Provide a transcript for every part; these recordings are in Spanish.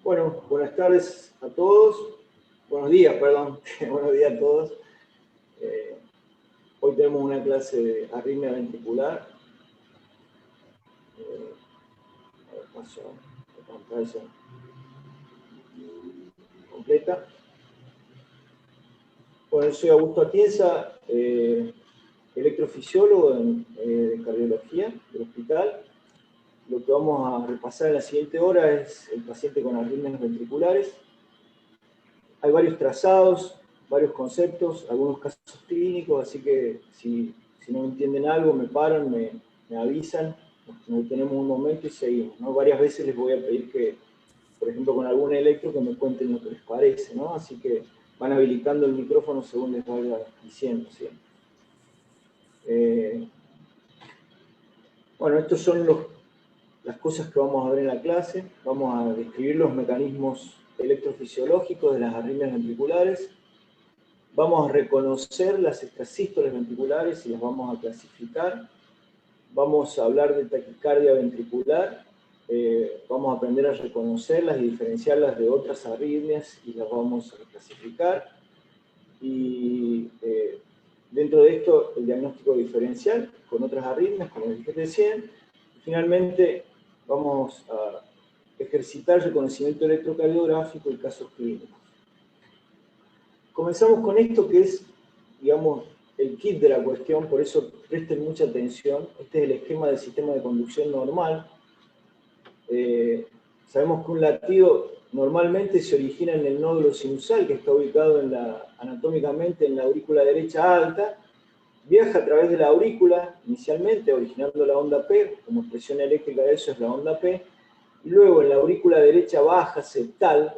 Bueno, buenas tardes a todos. Buenos días, perdón. Buenos días a todos. Hoy tenemos una clase de arritmia ventricular. Paso la pantalla completa. Bueno, yo soy Augusto Atienza, electrofisiólogo de cardiología del hospital. Lo que vamos a repasar en la siguiente hora es el paciente con arritmias ventriculares. Hay varios trazados, varios conceptos, algunos casos clínicos, así que si no entienden algo, me paran, me avisan, nos detenemos un momento y seguimos, ¿no? Varias veces les voy a pedir que, por ejemplo, con algún electro, que me cuenten lo que les parece, ¿no? Así que van habilitando el micrófono según les vaya diciendo, ¿sí? Bueno, estos son las cosas que vamos a ver en la clase. Vamos a describir los mecanismos electrofisiológicos de las arritmias ventriculares. Vamos a reconocer las extrasístoles ventriculares y las vamos a clasificar. Vamos a hablar de taquicardia ventricular. Vamos a aprender a reconocerlas y diferenciarlas de otras arritmias y las vamos a clasificar. Y dentro de esto, el diagnóstico diferencial con otras arritmias, como dije recién. Y finalmente, vamos a ejercitar reconocimiento electrocardiográfico y casos clínicos. Comenzamos con esto que es, digamos, el kit de la cuestión, por eso presten mucha atención. Este es el esquema del sistema de conducción normal. Sabemos que un latido normalmente se origina en el nódulo sinusal, que está ubicado anatómicamente en la aurícula derecha alta, viaja a través de la aurícula, inicialmente originando la onda P, como expresión eléctrica de eso es la onda P, y luego en la aurícula derecha baja, septal,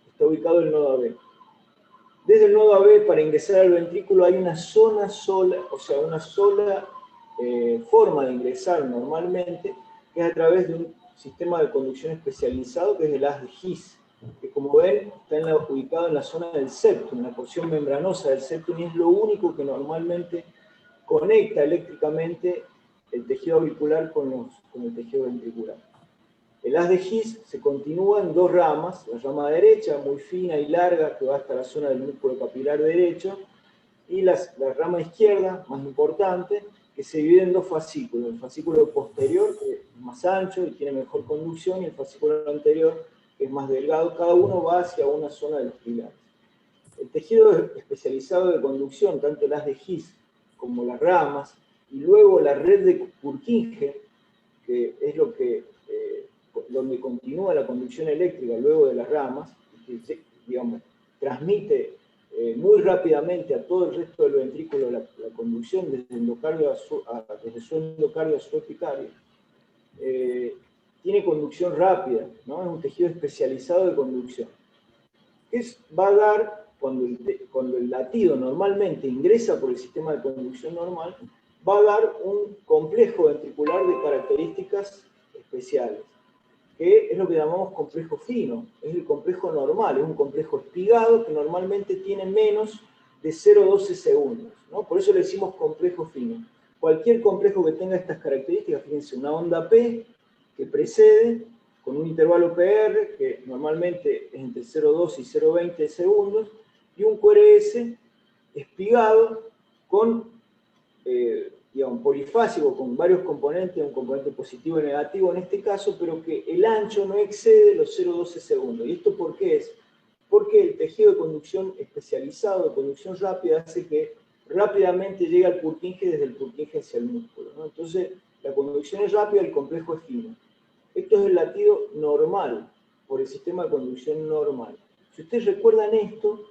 está ubicado el nodo AB. Desde el nodo AB, para ingresar al ventrículo, hay una zona sola, o sea, una sola forma de ingresar normalmente, que es a través de un sistema de conducción especializado, que es el haz de His, que como ven, está ubicado en la zona del septum, en la porción membranosa del septum, y es lo único que normalmente conecta eléctricamente el tejido auricular con el tejido ventricular. El haz de His se continúa en dos ramas, la rama derecha, muy fina y larga, que va hasta la zona del músculo capilar derecho, y la rama izquierda, más importante, que se divide en dos fascículos. El fascículo posterior, que es más ancho y tiene mejor conducción, y el fascículo anterior, que es más delgado. Cada uno va hacia una zona de los pilares. El tejido especializado de conducción, tanto el haz de His como las ramas, y luego la red de Purkinje, que es donde continúa la conducción eléctrica luego de las ramas, que, digamos, transmite muy rápidamente a todo el resto del ventrículo la conducción desde su endocardio a su epicardio. Tiene conducción rápida, ¿no? Es un tejido especializado de conducción. Va a dar, cuando el latido normalmente ingresa por el sistema de conducción normal, va a dar un complejo ventricular de características especiales, que es lo que llamamos complejo fino, es el complejo normal, es un complejo espigado que normalmente tiene menos de 0,12 segundos, ¿no? Por eso le decimos complejo fino. Cualquier complejo que tenga estas características, fíjense, una onda P que precede, con un intervalo PR, que normalmente es entre 0,2 y 0,20 segundos, y un QRS espigado con, digamos, polifásico, con varios componentes, un componente positivo y negativo en este caso, pero que el ancho no excede los 0,12 segundos. ¿Y esto por qué es? Porque el tejido de conducción especializado, de conducción rápida, hace que rápidamente llegue al Purkinje desde el Purkinje hacia el músculo, ¿no? Entonces, la conducción es rápida, el complejo es fino. Esto es el latido normal, por el sistema de conducción normal. Si ustedes recuerdan esto,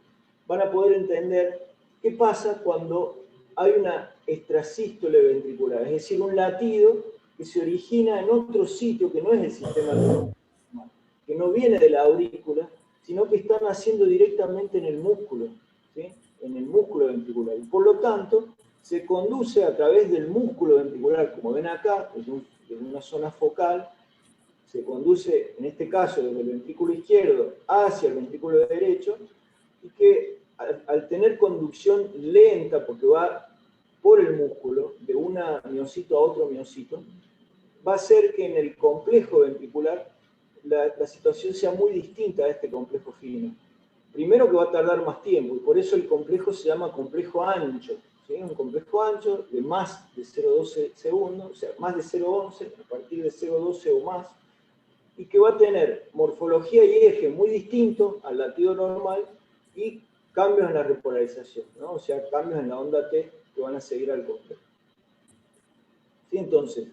van a poder entender qué pasa cuando hay una extrasístole ventricular, es decir, un latido que se origina en otro sitio que no es el sistema de conducción normal, que no viene de la aurícula, sino que está naciendo directamente en el músculo, ¿sí? En el músculo ventricular. Y por lo tanto, se conduce a través del músculo ventricular, como ven acá, desde una zona focal, se conduce, en este caso, desde el ventrículo izquierdo hacia el ventrículo derecho, y que al tener conducción lenta, porque va por el músculo, de un miocito a otro miocito, va a hacer que en el complejo ventricular la situación sea muy distinta a este complejo fino. Primero que va a tardar más tiempo, y por eso el complejo se llama complejo ancho. ¿Sí? Un complejo ancho de más de 0,12 segundos, o sea, más de 0,11, a partir de 0,12 o más, y que va a tener morfología y eje muy distinto al latido normal y cambios en la repolarización, ¿no? O sea, cambios en la onda T que van a seguir al complejo. ¿Sí? Entonces,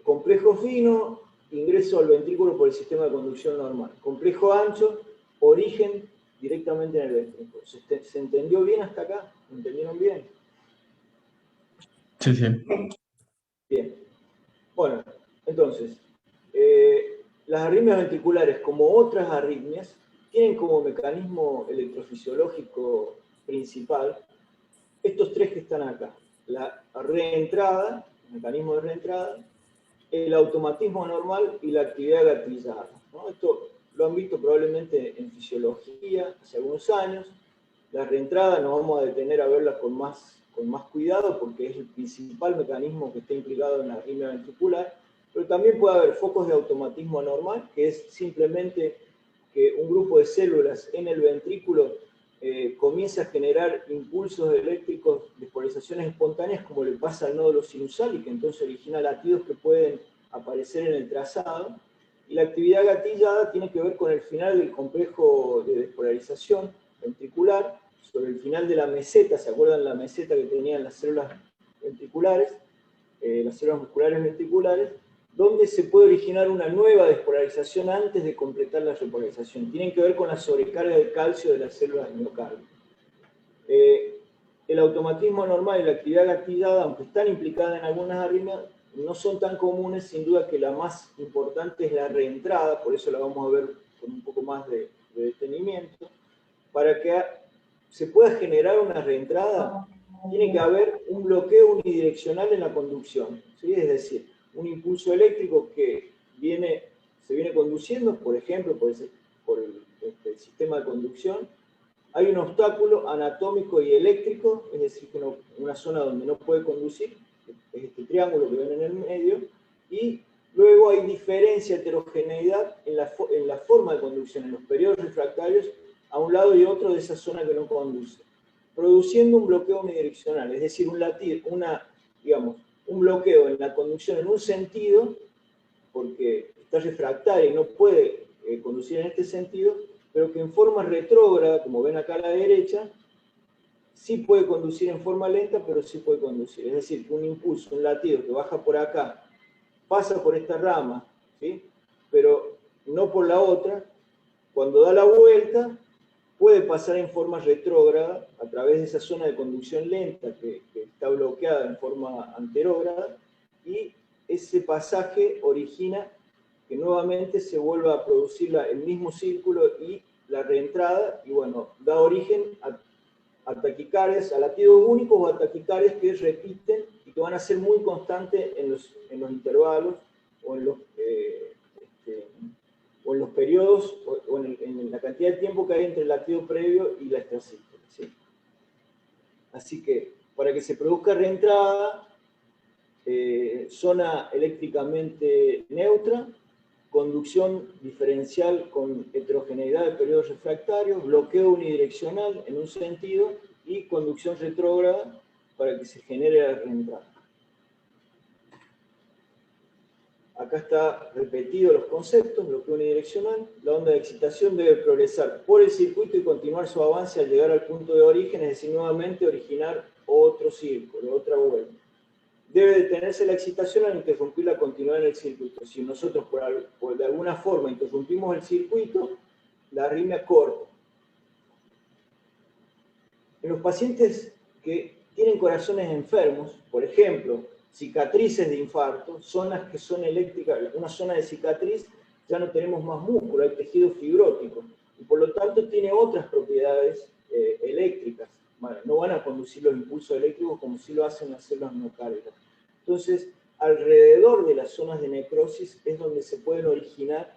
complejo fino, ingreso al ventrículo por el sistema de conducción normal. Complejo ancho, origen directamente en el ventrículo. ¿Se entendió bien hasta acá? ¿Me entendieron bien? Sí, sí. Bien. Bueno, entonces, las arritmias ventriculares, como otras arritmias, tienen como mecanismo electrofisiológico principal estos tres que están acá. La reentrada, el mecanismo de reentrada, el automatismo normal y la actividad gatillada, ¿no? Esto lo han visto probablemente en fisiología hace algunos años. La reentrada nos vamos a detener a verla con más cuidado porque es el principal mecanismo que está implicado en la arritmia ventricular, pero también puede haber focos de automatismo anormal, que es simplemente que un grupo de células en el ventrículo comienza a generar impulsos eléctricos de polarizaciones espontáneas, como le pasa al nódulo sinusal, y que entonces origina latidos que pueden aparecer en el trazado. Y la actividad gatillada tiene que ver con el final del complejo de despolarización ventricular, sobre el final de la meseta. ¿Se acuerdan la meseta que tenían las células ventriculares, las células musculares ventriculares? Donde se puede originar una nueva despolarización antes de completar la repolarización. Tienen que ver con la sobrecarga de calcio de las células miocardio. El automatismo normal y la actividad gatillada, aunque están implicadas en algunas arritmias, no son tan comunes. Sin duda que la más importante es la reentrada, por eso la vamos a ver con un poco más de detenimiento. Para que se pueda generar una reentrada, tiene que haber un bloqueo unidireccional en la conducción, ¿sí? Es decir, un impulso eléctrico que se viene conduciendo, por ejemplo, por el sistema de conducción. Hay un obstáculo anatómico y eléctrico, es decir, una zona donde no puede conducir, es este triángulo que ven en el medio, y luego hay diferencia, heterogeneidad en la forma de conducción, en los periodos refractarios, a un lado y otro de esa zona que no conduce, produciendo un bloqueo unidireccional, es decir, un bloqueo en la conducción en un sentido, porque está refractaria y no puede conducir en este sentido, pero que en forma retrógrada, como ven acá a la derecha, sí puede conducir en forma lenta, pero sí puede conducir. Es decir, un impulso, un latido que baja por acá, pasa por esta rama, ¿sí? Pero no por la otra. Cuando da la vuelta, puede pasar en forma retrógrada a través de esa zona de conducción lenta que está bloqueada en forma anterógrada, y ese pasaje origina que nuevamente se vuelva a producir el mismo círculo y la reentrada, y bueno, da origen a taquicardias, a latidos únicos o a taquicardias que repiten y que van a ser muy constantes en los intervalos o en los periodos o en la cantidad de tiempo que hay entre el latido previo y la extrasístole, ¿sí? Así que para que se produzca reentrada, zona eléctricamente neutra, conducción diferencial con heterogeneidad de periodos refractarios, bloqueo unidireccional en un sentido y conducción retrógrada para que se genere la reentrada. Acá está repetido los conceptos, bloqueo unidireccional. La onda de excitación debe progresar por el circuito y continuar su avance al llegar al punto de origen, es decir, nuevamente originar otro círculo, otra vuelta. Debe detenerse la excitación al interrumpir la continuidad en el circuito. Si nosotros de alguna forma interrumpimos el circuito, la arritmia corta. En los pacientes que tienen corazones enfermos, por ejemplo, cicatrices de infarto, zonas que son eléctricas, una zona de cicatriz, ya no tenemos más músculo, hay tejido fibrótico, y por lo tanto tiene otras propiedades eléctricas. Bueno, no van a conducir los impulsos eléctricos como si lo hacen las células miocárdiacas. Entonces, alrededor de las zonas de necrosis es donde se pueden originar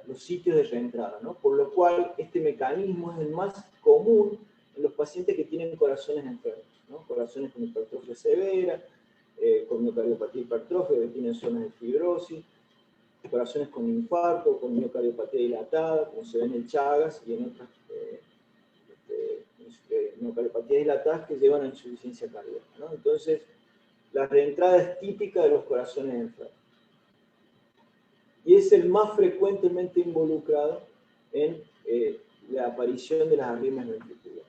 los sitios de reentrada, ¿no? Por lo cual este mecanismo es el más común en los pacientes que tienen corazones enfermos, ¿no? Corazones con hipertrofia severa, con miocardiopatía hipertrófica, que tienen zonas de fibrosis. corazones con infarto, con miocardiopatía dilatada, como se ve en el Chagas y en otras miocardiopatías dilatadas que llevan a insuficiencia cardíaca, ¿no? Entonces, la reentrada es típica de los corazones enfermos. Y es el más frecuentemente involucrado en la aparición de las arritmias ventriculares.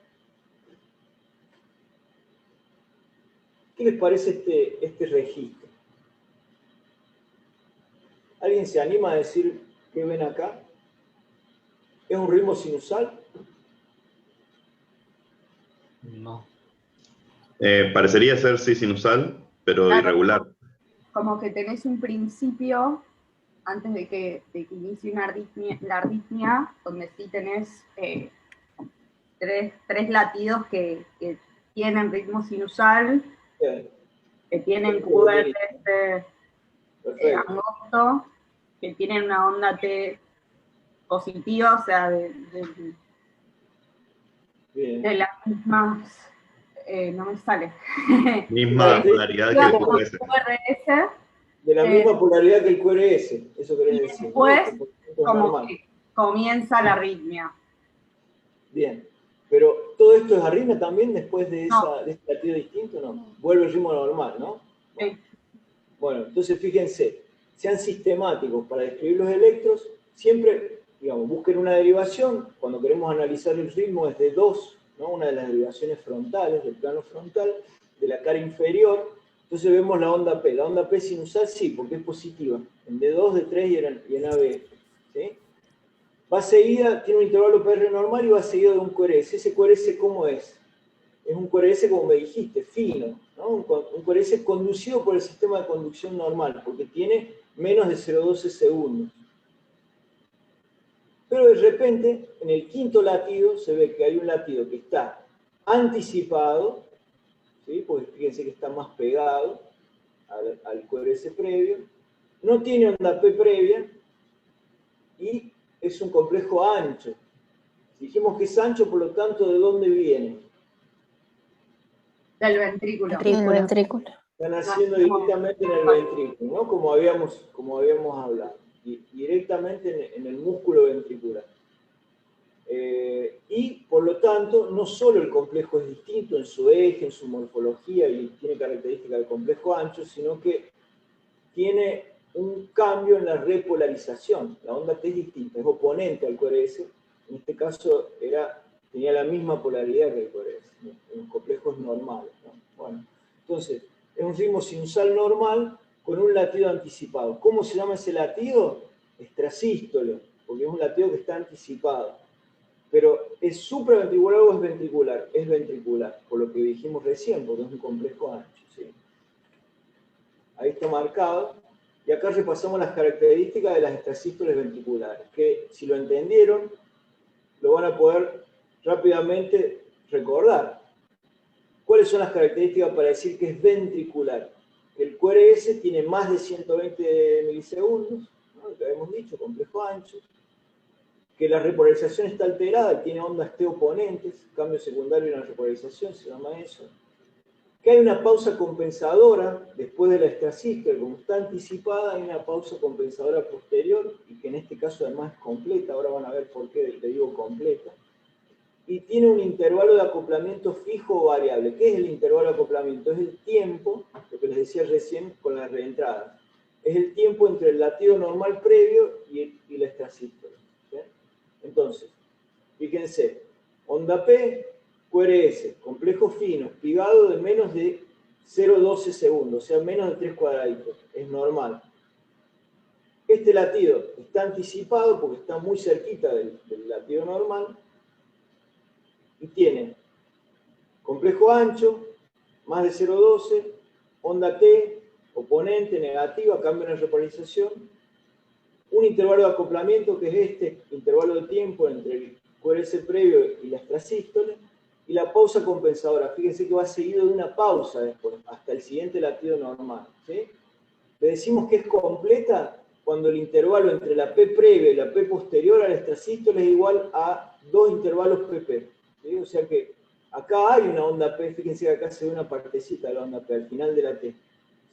¿Qué les parece este registro? ¿Alguien se anima a decir qué ven acá? ¿Es un ritmo sinusal? No. Parecería ser sí sinusal, pero Claro, irregular. como que tenés un principio antes de que inicie la arritmia, donde sí tenés tres latidos que tienen ritmo sinusal, Bien. que tienen Perfecto. QRS angosto, que tienen una onda T positiva, o sea, Bien. de las mismas, no me sale. Misma polaridad que el QRS. QRS, De la misma polaridad que el QRS, eso querés y decir. después, ¿no? como Normal. que comienza la arritmia. Bien. Pero todo esto es arritmia también después de, No. de este latido distinto, ¿no? Vuelve el ritmo normal, ¿no? Sí. Bueno, entonces fíjense, sean sistemáticos para describir los electros, siempre, digamos, busquen una derivación, cuando queremos analizar el ritmo es de 2, ¿no? Una de las derivaciones frontales, del plano frontal, de la cara inferior, entonces vemos la onda P. La onda P sinusal sí, porque es positiva, en D2, D3 y en ABF, ¿sí? Va seguida, tiene un intervalo PR normal y va seguido de un QRS. ¿Ese QRS cómo es? Es un QRS, como me dijiste, fino, ¿no? Un QRS conducido por el sistema de conducción normal, porque tiene menos de 0,12 segundos. Pero de repente, en el quinto latido, se ve que hay un latido que está anticipado, ¿sí? Porque fíjense que está más pegado al QRS previo, no tiene onda P previa y es un complejo ancho. Si dijimos que es ancho, por lo tanto, ¿de dónde viene? Del ventrículo. El ventrículo. Están haciendo directamente en el ventrículo, ¿no? Como habíamos hablado, directamente en el músculo ventricular. Y por lo tanto, no solo el complejo es distinto en su eje, en su morfología y tiene características del complejo ancho, sino que tiene un cambio en la repolarización. La onda T es distinta, es oponente al QRS. En este caso tenía la misma polaridad que el QRS, ¿no? En los complejos normales, ¿no? Bueno, entonces, es un ritmo sinusal normal con un latido anticipado. ¿Cómo se llama ese latido? Extrasístole, porque es un latido que está anticipado. Pero ¿es supraventricular o es ventricular? Es ventricular, por lo que dijimos recién, porque es un complejo ancho, ¿sí? Ahí está marcado. Y acá repasamos las características de las extrasístoles ventriculares, que si lo entendieron, lo van a poder rápidamente recordar. ¿Cuáles son las características para decir que es ventricular? Que el QRS tiene más de 120 milisegundos, ¿no? Lo que habíamos dicho, complejo ancho. Que la repolarización está alterada y tiene ondas T oponentes, cambio secundario en la repolarización, se llama eso. Que hay una pausa compensadora después de la extrasístole, como está anticipada, hay una pausa compensadora posterior, y que en este caso además es completa, ahora van a ver por qué le digo completa. Y tiene un intervalo de acoplamiento fijo o variable. ¿Qué es el intervalo de acoplamiento? Es el tiempo, lo que les decía recién con las reentradas. Es el tiempo entre el latido normal previo y la extrasístole. ¿Sí? Entonces, fíjense, onda P, QRS, complejo fino, pigado de menos de 0,12 segundos, o sea, menos de 3 cuadraditos, es normal. Este latido está anticipado porque está muy cerquita del latido normal y tiene complejo ancho, más de 0,12, onda T, oponente, negativa, cambio en la repolarización, un intervalo de acoplamiento que es este intervalo de tiempo entre el QRS previo y la extrasístole, y la pausa compensadora. Fíjense que va seguido de una pausa después, hasta el siguiente latido normal, ¿sí? Le decimos que es completa cuando el intervalo entre la P previa y la P posterior a la extrasístole es igual a 2 intervalos PP, ¿sí? O sea que acá hay una onda P, fíjense que acá se ve una partecita de la onda P, al final de la T,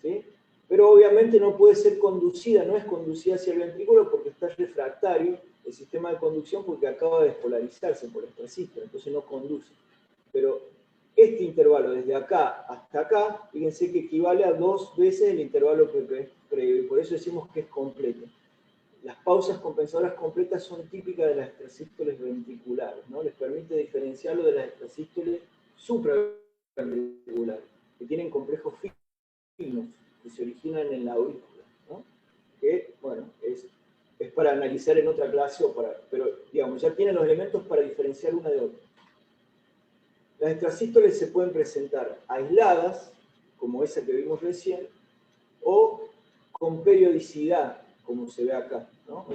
¿sí? pero obviamente no puede ser conducida, no es conducida hacia el ventrículo porque está refractario el sistema de conducción porque acaba de despolarizarse por el extrasístole, entonces no conduce. Pero este intervalo desde acá hasta acá, fíjense que equivale a 2 veces el intervalo previo, y por eso decimos que es completo. Las pausas compensadoras completas son típicas de las extrasístoles ventriculares, ¿no? Les permite diferenciarlo de las extrasístoles supraventriculares, que tienen complejos finos, que se originan en la aurícula, ¿no? Que, bueno, es para analizar en otra clase, pero, digamos, ya tienen los elementos para diferenciar una de otra. Las extrasístoles se pueden presentar aisladas, como esa que vimos recién, o con periodicidad, como se ve acá, ¿no?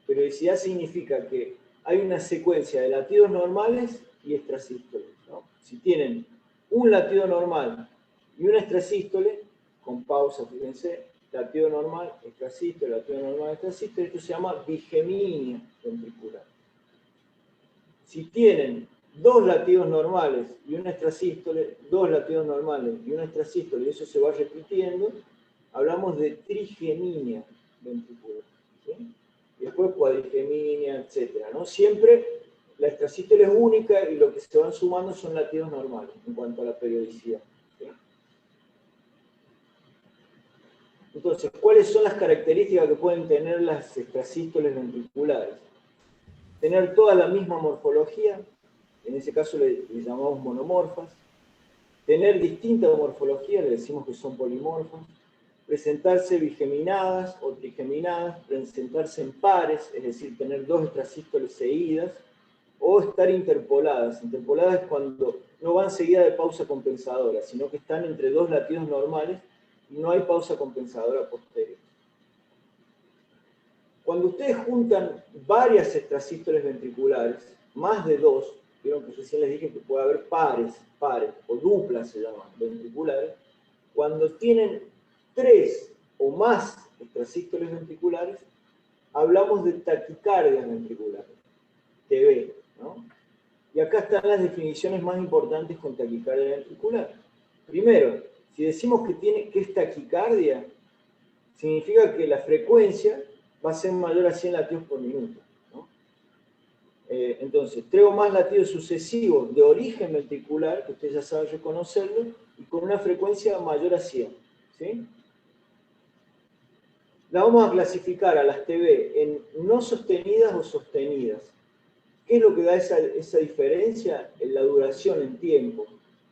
Periodicidad significa que hay una secuencia de latidos normales y extrasístoles, ¿no? Si tienen un latido normal y una extrasístole, con pausa, fíjense, latido normal, extrasístole, latido normal, extrasístole, esto se llama bigeminia ventricular. Si tienen 2 latidos normales y una extrasístole, 2 latidos normales y una extrasístole, y eso se va repitiendo, hablamos de trigeminia ventricular, ¿sí? Y después cuadrigeminia, etc., ¿no? Siempre la extrasístole es única y lo que se van sumando son latidos normales en cuanto a la periodicidad, ¿sí? Entonces, ¿cuáles son las características que pueden tener las extrasístoles ventriculares? Tener toda la misma morfología, en ese caso le llamamos monomorfas, tener distinta morfología, le decimos que son polimorfas, presentarse bigeminadas o trigeminadas, presentarse en pares, es decir, tener 2 extrasístoles seguidas, o estar interpoladas. Interpoladas es cuando no van seguidas de pausa compensadora, sino que están entre 2 latidos normales y no hay pausa compensadora posterior. Cuando ustedes juntan varias extrasístoles ventriculares, más de 2, vieron que recién les dije que puede haber pares, o duplas se llaman, ventriculares, cuando tienen 3 o más extrasístoles ventriculares, hablamos de taquicardias ventriculares, TB, ¿no? Y acá están las definiciones más importantes con taquicardia ventricular. Primero, si decimos que es taquicardia, significa que la frecuencia va a ser mayor a 100 latidos por minuto, ¿no? Entonces, 3 o más latidos sucesivos de origen ventricular, que ustedes ya saben reconocerlo, y con una frecuencia mayor a 100, ¿sí? La vamos a clasificar a las TB en no sostenidas o sostenidas. ¿Qué es lo que da esa diferencia? En la duración en tiempo,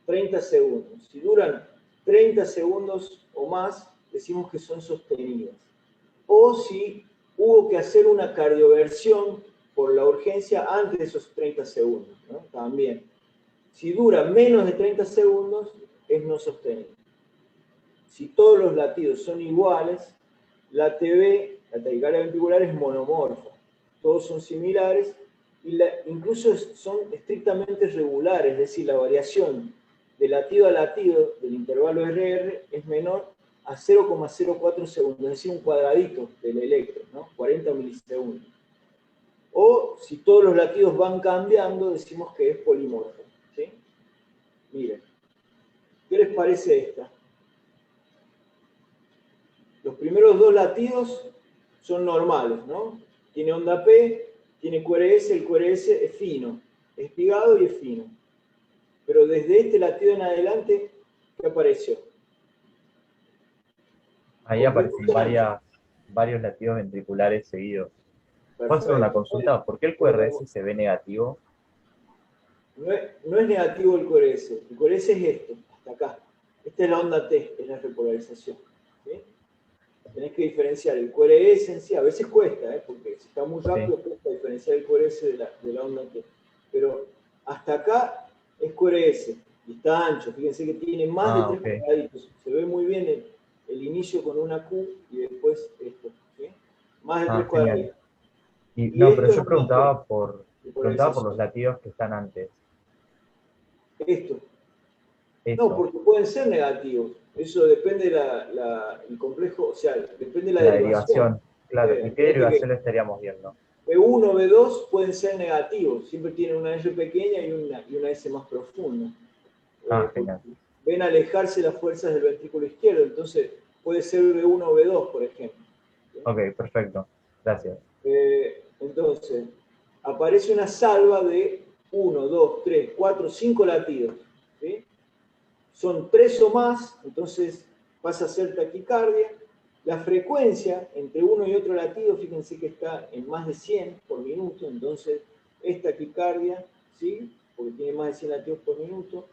30 segundos. Si duran 30 segundos o más, decimos que son sostenidas. O si hubo que hacer una cardioversión por la urgencia antes de esos 30 segundos, ¿no? También. Si dura menos de 30 segundos, es no sostenido. Si todos los latidos son iguales, la TB, la taquicardia ventricular, es monomorfa. Todos son similares y incluso son estrictamente regulares, es decir, la variación de latido a latido del intervalo RR es menor a 0,04 segundos, es decir, un cuadradito del electro, ¿no? 40 milisegundos. O si todos los latidos van cambiando, decimos que es polimorfa, ¿sí? Miren, ¿qué les parece esta? Los primeros 2 latidos son normales, ¿no? Tiene onda P, tiene QRS, el QRS es fino, es pigado y es fino. Pero desde este latido en adelante, ¿qué apareció? Ahí aparecen varios latidos ventriculares seguidos. ¿Puedo hacer una consulta? ¿Por qué el QRS se ve negativo? No es negativo el QRS. El QRS es esto, hasta acá. Esta es la onda T, es la repolarización, ¿sí? Tenés que diferenciar el QRS en sí. A veces cuesta, porque si está muy rápido, cuesta diferenciar el QRS de la onda T. Pero hasta acá es QRS. Y está ancho. Fíjense que tiene más de 3 cuadraditos. Se ve muy bien el inicio con una Q y después esto, ¿sí? Más de 3 cuadraditos. No, pero yo preguntaba por los latidos que están antes. Esto. No, porque pueden ser negativos. Eso depende el complejo, o sea, depende de la derivación. Claro, ¿y qué derivación estaríamos viendo? B1, B2 pueden ser negativos, siempre tienen una S pequeña y una S más profunda. Genial. Ven alejarse las fuerzas del ventrículo izquierdo, entonces puede ser B1 o B2, por ejemplo. ¿Sí? Ok, perfecto. Gracias. Entonces, aparece una salva de 1, 2, 3, 4, 5 latidos. ¿Sí? Son 3 o más, entonces pasa a ser taquicardia. La frecuencia entre uno y otro latido, fíjense que está en más de 100 por minuto, entonces es taquicardia, ¿sí? Porque tiene más de 100 latidos por minuto.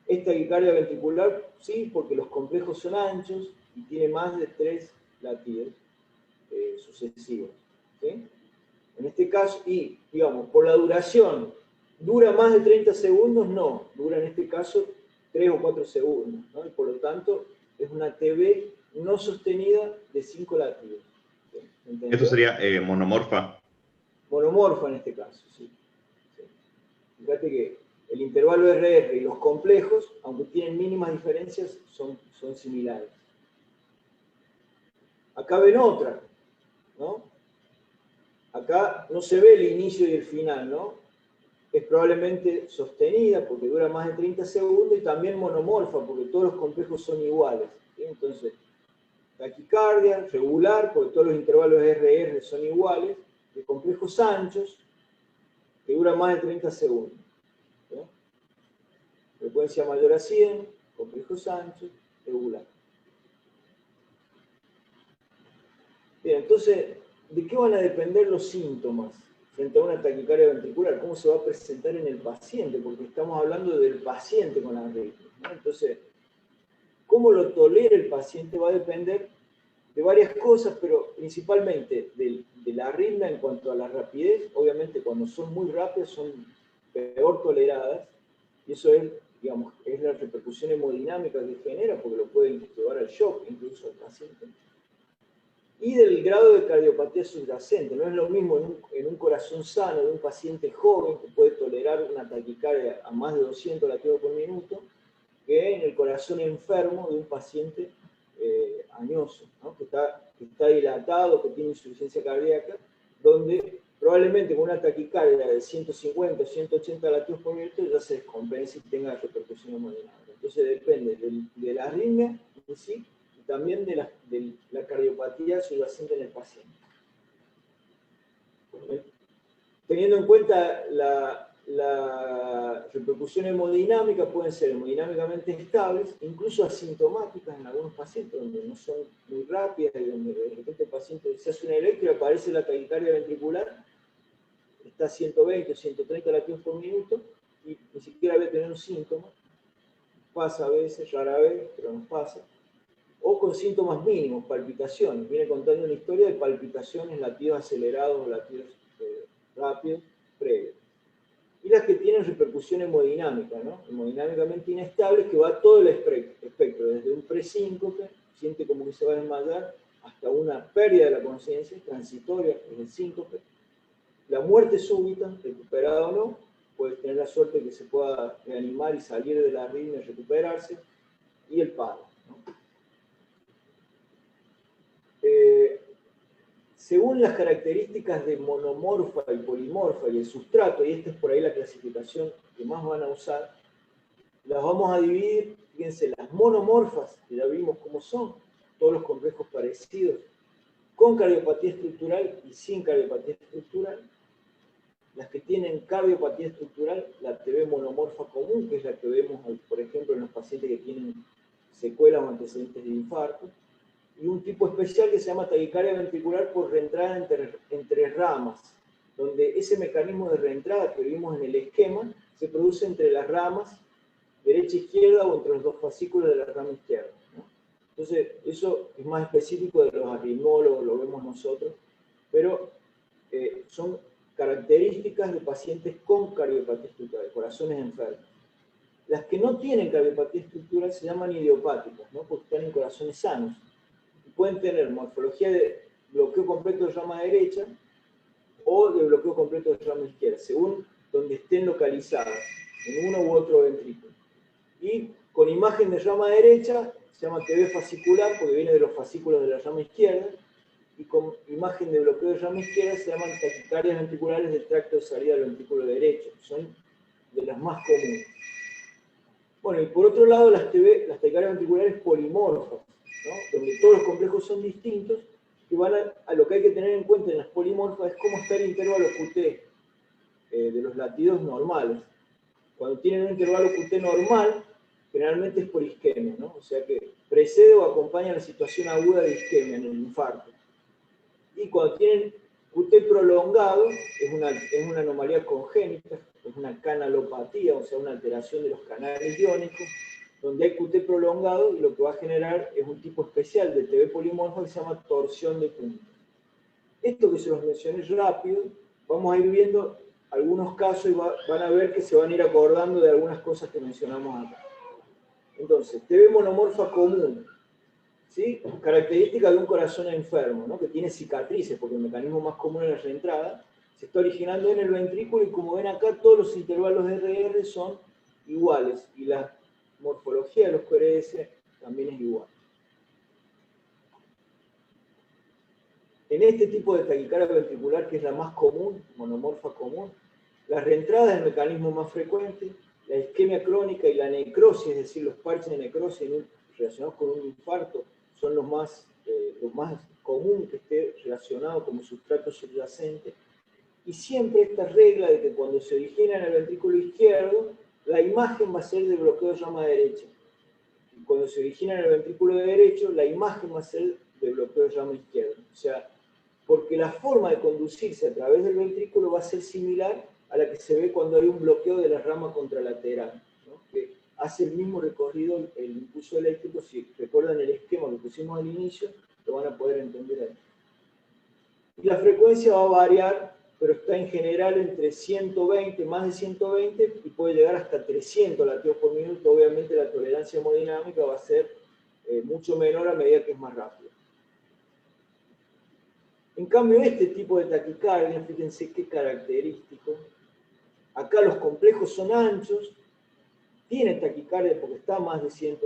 Es taquicardia ventricular, sí, porque los complejos son anchos y tiene más de 3 latidos sucesivos. ¿Sí? En este caso, y digamos, por la duración, ¿dura más de 30 segundos? No, dura en este caso 3 o 4 segundos, ¿no? Y por lo tanto, es una TB no sostenida de 5 latidos. ¿Entendió? ¿Esto sería monomorfa? Monomorfa en este caso, sí. Sí. Fíjate que el intervalo RR y los complejos, aunque tienen mínimas diferencias, son similares. Acá ven otra, ¿no? Acá no se ve el inicio y el final, ¿no? Es probablemente sostenida porque dura más de 30 segundos y también monomorfa porque todos los complejos son iguales. ¿Sí? Entonces, taquicardia, regular, porque todos los intervalos RR son iguales, de complejos anchos, que dura más de 30 segundos. ¿Sí? Frecuencia mayor a 100, complejos anchos, regular. Bien, entonces, ¿de qué van a depender los síntomas frente a una taquicardia ventricular? ¿Cómo se va a presentar en el paciente? Porque estamos hablando del paciente con arritmia, ¿no? Entonces, cómo lo tolera el paciente va a depender de varias cosas, pero principalmente de la arritmia en cuanto a la rapidez. Obviamente, cuando son muy rápidas son peor toleradas, y eso es, digamos, es la repercusión hemodinámica que genera, porque lo puede llevar al shock incluso al paciente. Y del grado de cardiopatía subyacente. No es lo mismo en un corazón sano de un paciente joven que puede tolerar una taquicardia a más de 200 latidos por minuto, que en el corazón enfermo de un paciente añoso, ¿no? que está dilatado, que tiene insuficiencia cardíaca, donde probablemente con una taquicardia de 150 o 180 latidos por minuto ya se descompensa y tenga repercusión hemodinámica. Entonces depende de la arritmia en sí, también de la cardiopatía subyacente en el paciente. Teniendo en cuenta la repercusión hemodinámica, pueden ser hemodinámicamente estables, incluso asintomáticas en algunos pacientes, donde no son muy rápidas y donde de repente el paciente se hace una electro y aparece la taquicardia ventricular, está a 120 o 130 latidos por minuto y ni siquiera debe tener un síntoma. Pasa a veces, rara vez, pero nos pasa. O con síntomas mínimos, palpitaciones. Viene contando una historia de palpitaciones, latidos acelerados o latidos rápidos, previos. Y las que tienen repercusión hemodinámica, ¿no? Hemodinámicamente inestables, que va todo el espectro, desde un presíncope, siente como que se va a desmayar, hasta una pérdida de la conciencia, transitoria, es el síncope. La muerte súbita, recuperada o no, puede tener la suerte de que se pueda reanimar y salir de la arritmia y recuperarse, y el paro, ¿no? Según las características de monomorfa y polimorfa y el sustrato, y esta es por ahí la clasificación que más van a usar, las vamos a dividir, fíjense, las monomorfas, que ya vimos cómo son, todos los complejos parecidos, con cardiopatía estructural y sin cardiopatía estructural. Las que tienen cardiopatía estructural, la TB monomorfa común, que es la que vemos, por ejemplo, en los pacientes que tienen secuelas o antecedentes de infarto, y un tipo especial que se llama taquicardia ventricular por reentrada entre ramas, donde ese mecanismo de reentrada que vimos en el esquema se produce entre las ramas derecha e izquierda o entre los dos fascículos de la rama izquierda, ¿no? Entonces, eso es más específico de los arritmólogos, lo vemos nosotros, pero son características de pacientes con cardiopatía estructural, de corazones enfermos. Las que no tienen cardiopatía estructural se llaman idiopáticas, ¿no? Porque están en corazones sanos. Pueden tener morfología de bloqueo completo de rama derecha o de bloqueo completo de rama izquierda, según donde estén localizadas, en uno u otro ventrículo. Y con imagen de rama derecha se llama TB fascicular porque viene de los fascículos de la rama izquierda, y con imagen de bloqueo de rama izquierda se llaman taquicardias ventriculares del tracto de salida del ventrículo derecho, son de las más comunes. Bueno, y por otro lado las taquicardias ventriculares polimorfas, ¿no? Donde todos los complejos son distintos, que van a lo que hay que tener en cuenta en las polimorfas es cómo está el intervalo QT de los latidos normales. Cuando tienen un intervalo QT normal, generalmente es por isquemia, ¿no? O sea que precede o acompaña la situación aguda de isquemia en el infarto. Y cuando tienen QT prolongado, es una anomalía congénita, es una canalopatía, o sea, una alteración de los canales iónicos, donde hay QT prolongado y lo que va a generar es un tipo especial de TV polimorfo que se llama torsión de punta. Esto que se los mencioné rápido, vamos a ir viendo algunos casos y van a ver que se van a ir acordando de algunas cosas que mencionamos acá. Entonces, TV monomorfa común, ¿sí? Característica de un corazón enfermo, ¿no? Que tiene cicatrices, porque el mecanismo más común es la reentrada, se está originando en el ventrículo y como ven acá, todos los intervalos de RR son iguales y la morfología de los QRS también es igual. En este tipo de taquicardia ventricular, que es la más común, monomorfa común, las reentradas es el mecanismo más frecuente, la isquemia crónica y la necrosis, es decir, los parches de necrosis relacionados con un infarto, son los más común que esté relacionado como sustrato subyacente. Y siempre esta regla de que cuando se origina en el ventrículo izquierdo, la imagen va a ser de bloqueo de llama derecha. Y cuando se origina en el ventrículo derecho, la imagen va a ser de bloqueo de llama izquierda. O sea, porque la forma de conducirse a través del ventrículo va a ser similar a la que se ve cuando hay un bloqueo de la rama contralateral, ¿no? Que hace el mismo recorrido el impulso eléctrico. Si recuerdan el esquema que pusimos al inicio, lo van a poder entender ahí. Y la frecuencia va a variar, pero está en general entre 120, más de 120, y puede llegar hasta 300 latidos por minuto. Obviamente la tolerancia hemodinámica va a ser mucho menor a medida que es más rápido. En cambio, este tipo de taquicardia, fíjense qué característico. Acá los complejos son anchos, tiene taquicardia porque está más de 100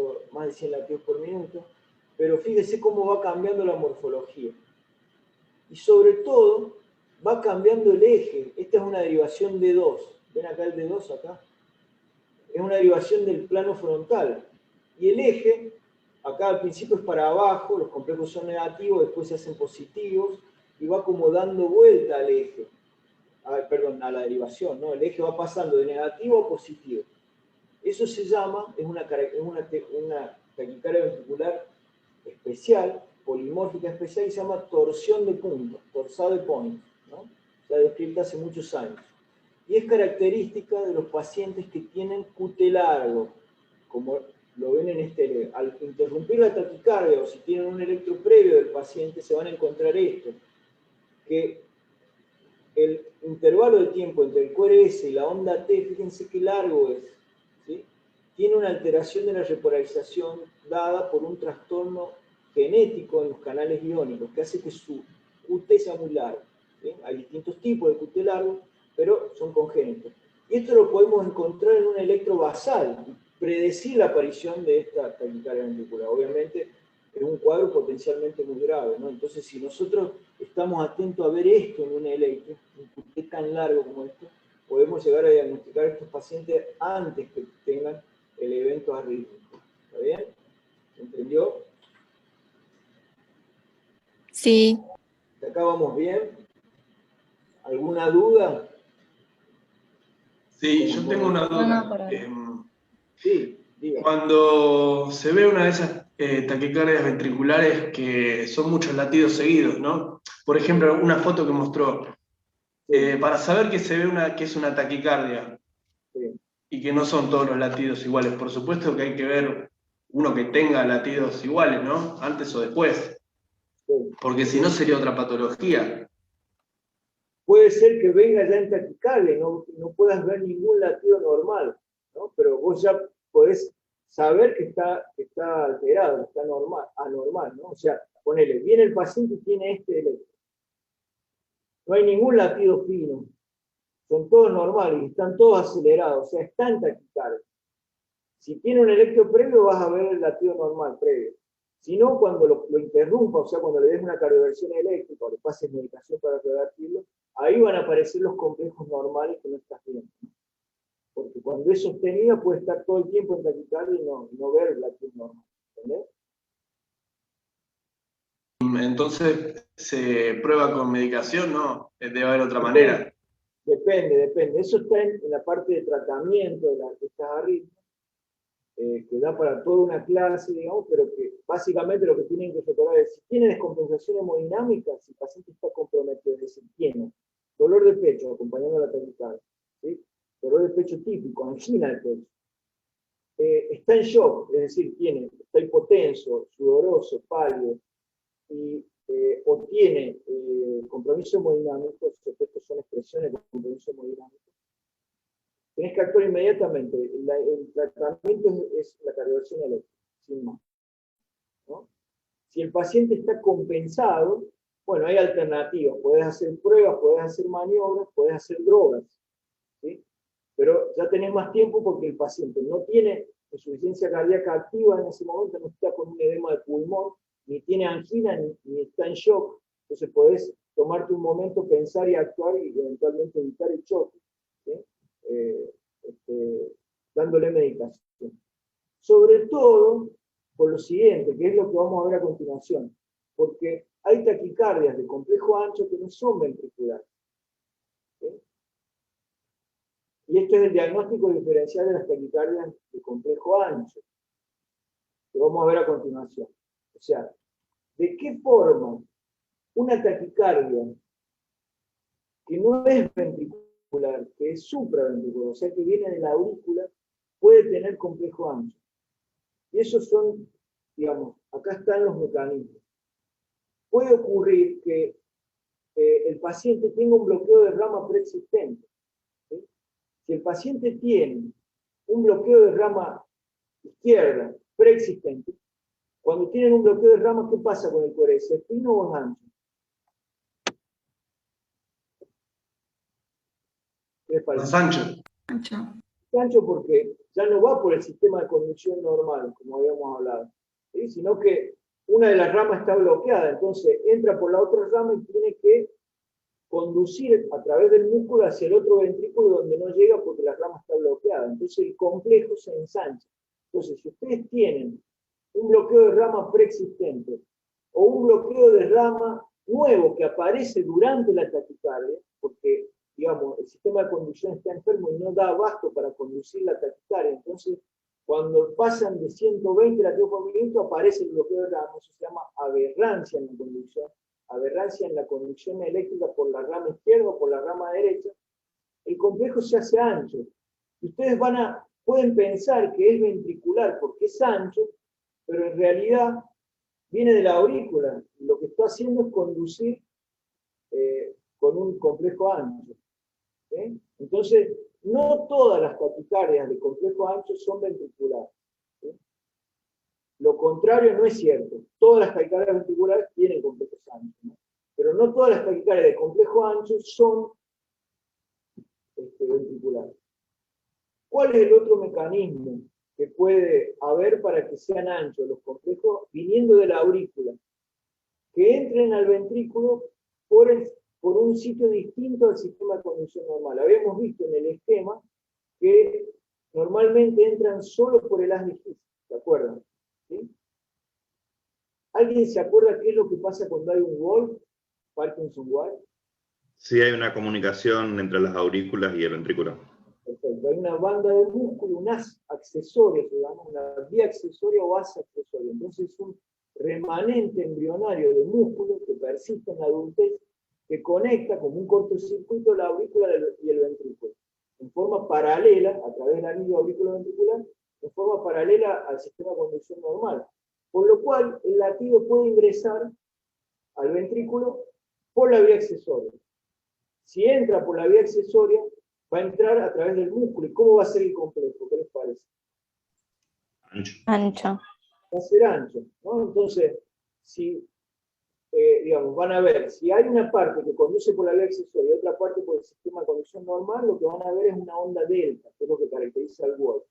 latidos por minuto, pero fíjense cómo va cambiando la morfología. Y sobre todo, va cambiando el eje. Esta es una derivación D2. ¿Ven acá el D2 acá? Es una derivación del plano frontal. Y el eje, acá al principio es para abajo, los complejos son negativos, después se hacen positivos, y va como dando vuelta al eje. A la derivación, ¿no? El eje va pasando de negativo a positivo. Eso se llama, es una taquicardia ventricular especial, polimórfica especial, y se llama torsión de punta, torsade point, ¿no? Se ha descrito hace muchos años. Y es característica de los pacientes que tienen QT largo, como lo ven en este. Al interrumpir la taquicardia o si tienen un electro previo del paciente, se van a encontrar esto, que el intervalo de tiempo entre el QRS y la onda T, fíjense qué largo es, ¿sí? Tiene una alteración de la repolarización dada por un trastorno genético en los canales iónicos, que hace que su QT sea muy largo, ¿sí? Hay distintos tipos de QT largo, pero son congénitos. Y esto lo podemos encontrar en un electro basal, predecir la aparición de esta taquicardia ventricular. Obviamente es un cuadro potencialmente muy grave, ¿no? Entonces, si nosotros estamos atentos a ver esto en un electro, un QT tan largo como esto, podemos llegar a diagnosticar a estos pacientes antes que tengan el evento arrítmico. ¿Está bien? ¿Entendió? Sí. ¿Hasta acá vamos bien? ¿Alguna duda? Sí, yo tengo una duda. Sí, diga. Cuando se ve una de esas taquicardias ventriculares que son muchos latidos seguidos, ¿no? Por ejemplo, una foto que mostró, para saber que se ve que es una taquicardia y que no son todos los latidos iguales, por supuesto que hay que ver uno que tenga latidos iguales, ¿no? Antes o después, porque si no sería otra patología. Puede ser que venga ya en taquicardia y no puedas ver ningún latido normal, ¿no? Pero vos ya podés saber que está alterado, que está anormal, ¿no? O sea, ponele, viene el paciente y tiene este electro. No hay ningún latido fino. Son todos normales y están todos acelerados, o sea, está en taquicardia. Si tiene un electro previo, vas a ver el latido normal previo. Si no, cuando lo interrumpa, o sea, cuando le des una cardioversión eléctrica o le pases medicación para revertirlo, ahí van a aparecer los complejos normales que no estás viendo. Porque cuando es sostenida puede estar todo el tiempo en taquicardia y no ver el latido normal. ¿Entendés? Entonces, ¿se prueba con medicación? No, debe haber otra manera. Depende. Eso está en la parte de tratamiento de estas arritmias, que da para toda una clase, digamos, pero que básicamente lo que tienen que recordar es, si tiene descompensación hemodinámica, si el paciente está comprometido, es decir, tiene dolor de pecho acompañando la taquicardia, ¿sí? Dolor de pecho típico, angina de pecho, está en shock, es decir, está hipotenso, sudoroso, pálido, o tiene compromiso hemodinámico, estos son expresiones de compromiso hemodinámico, tenés que actuar inmediatamente. El tratamiento es la cardiografía eléctrica, sin más, ¿no? Si el paciente está compensado, bueno, hay alternativas. Podés hacer pruebas, podés hacer maniobras, podés hacer drogas, ¿sí? Pero ya tenés más tiempo porque el paciente no tiene insuficiencia cardíaca activa en ese momento, no está con un edema de pulmón, ni tiene angina, ni está en shock. Entonces podés tomarte un momento, pensar y actuar y eventualmente evitar el choque, ¿sí? Dándole medicación. Sobre todo por lo siguiente, que es lo que vamos a ver a continuación, porque hay taquicardias de complejo ancho que no son ventriculares, ¿sí? Y este es el diagnóstico diferencial de las taquicardias de complejo ancho, que vamos a ver a continuación. O sea, ¿de qué forma una taquicardia que no es ventricular, que es supraventricular, o sea que viene de la aurícula, puede tener complejo ancho? Y esos son, digamos, acá están los mecanismos. Puede ocurrir que el paciente tenga un bloqueo de rama preexistente, ¿sí? Si el paciente tiene un bloqueo de rama izquierda preexistente, cuando tienen un bloqueo de rama, ¿qué pasa con el corazón? ¿Es fino o es ancho? ¿Qué les parece? Más ancho. Ancho porque ya no va por el sistema de conducción normal, como habíamos hablado, ¿sí? Sino que una de las ramas está bloqueada, entonces entra por la otra rama y tiene que conducir a través del músculo hacia el otro ventrículo donde no llega porque la rama está bloqueada. Entonces el complejo se ensancha. Entonces, si ustedes tienen un bloqueo de rama preexistente o un bloqueo de rama nuevo que aparece durante la taquicardia, porque, digamos, el sistema de conducción está enfermo y no da abasto para conducir la taquicardia, entonces, cuando pasan de 120 latidos por minuto, aparece el bloqueo de rama, eso se llama aberrancia en la conducción. Aberrancia en la conducción eléctrica por la rama izquierda o por la rama derecha, el complejo se hace ancho. Y ustedes pueden pensar que es ventricular porque es ancho, pero en realidad viene de la aurícula. Lo que está haciendo es conducir con un complejo ancho, ¿sí? Entonces, no todas las taquicardias de complejo ancho son ventriculares, ¿sí? Lo contrario no es cierto. Todas las taquicardias ventriculares tienen complejos anchos, ¿no? Pero no todas las taquicardias de complejo ancho son ventriculares. ¿Cuál es el otro mecanismo que puede haber para que sean anchos los complejos viniendo de la aurícula? Que entren al ventrículo por un sitio distinto al sistema de conducción normal. Habíamos visto en el esquema que normalmente entran solo por el haz de His, ¿se acuerdan? ¿Sí? ¿Alguien se acuerda qué es lo que pasa cuando hay un Wolf, Parkinson-White? Sí, hay una comunicación entre las aurículas y el ventrículo. Perfecto. Hay una banda de músculo, un haz accesorio, se llama, una vía accesoria o haz accesorio. Entonces es un remanente embrionario de músculo que persiste en la adultez, que conecta como un cortocircuito la aurícula y el ventrículo, en forma paralela, a través del anillo auriculoventricular, en forma paralela al sistema de conducción normal. Por lo cual, el latido puede ingresar al ventrículo por la vía accesoria. Si entra por la vía accesoria, va a entrar a través del músculo. ¿Y cómo va a ser el complejo? ¿Qué les parece? Ancho. Va a ser ancho, ¿no? Entonces, si, digamos, van a ver, si hay una parte que conduce por la vía accesoria y otra parte por el sistema de conducción normal, lo que van a ver es una onda delta, que es lo que caracteriza al Wolf.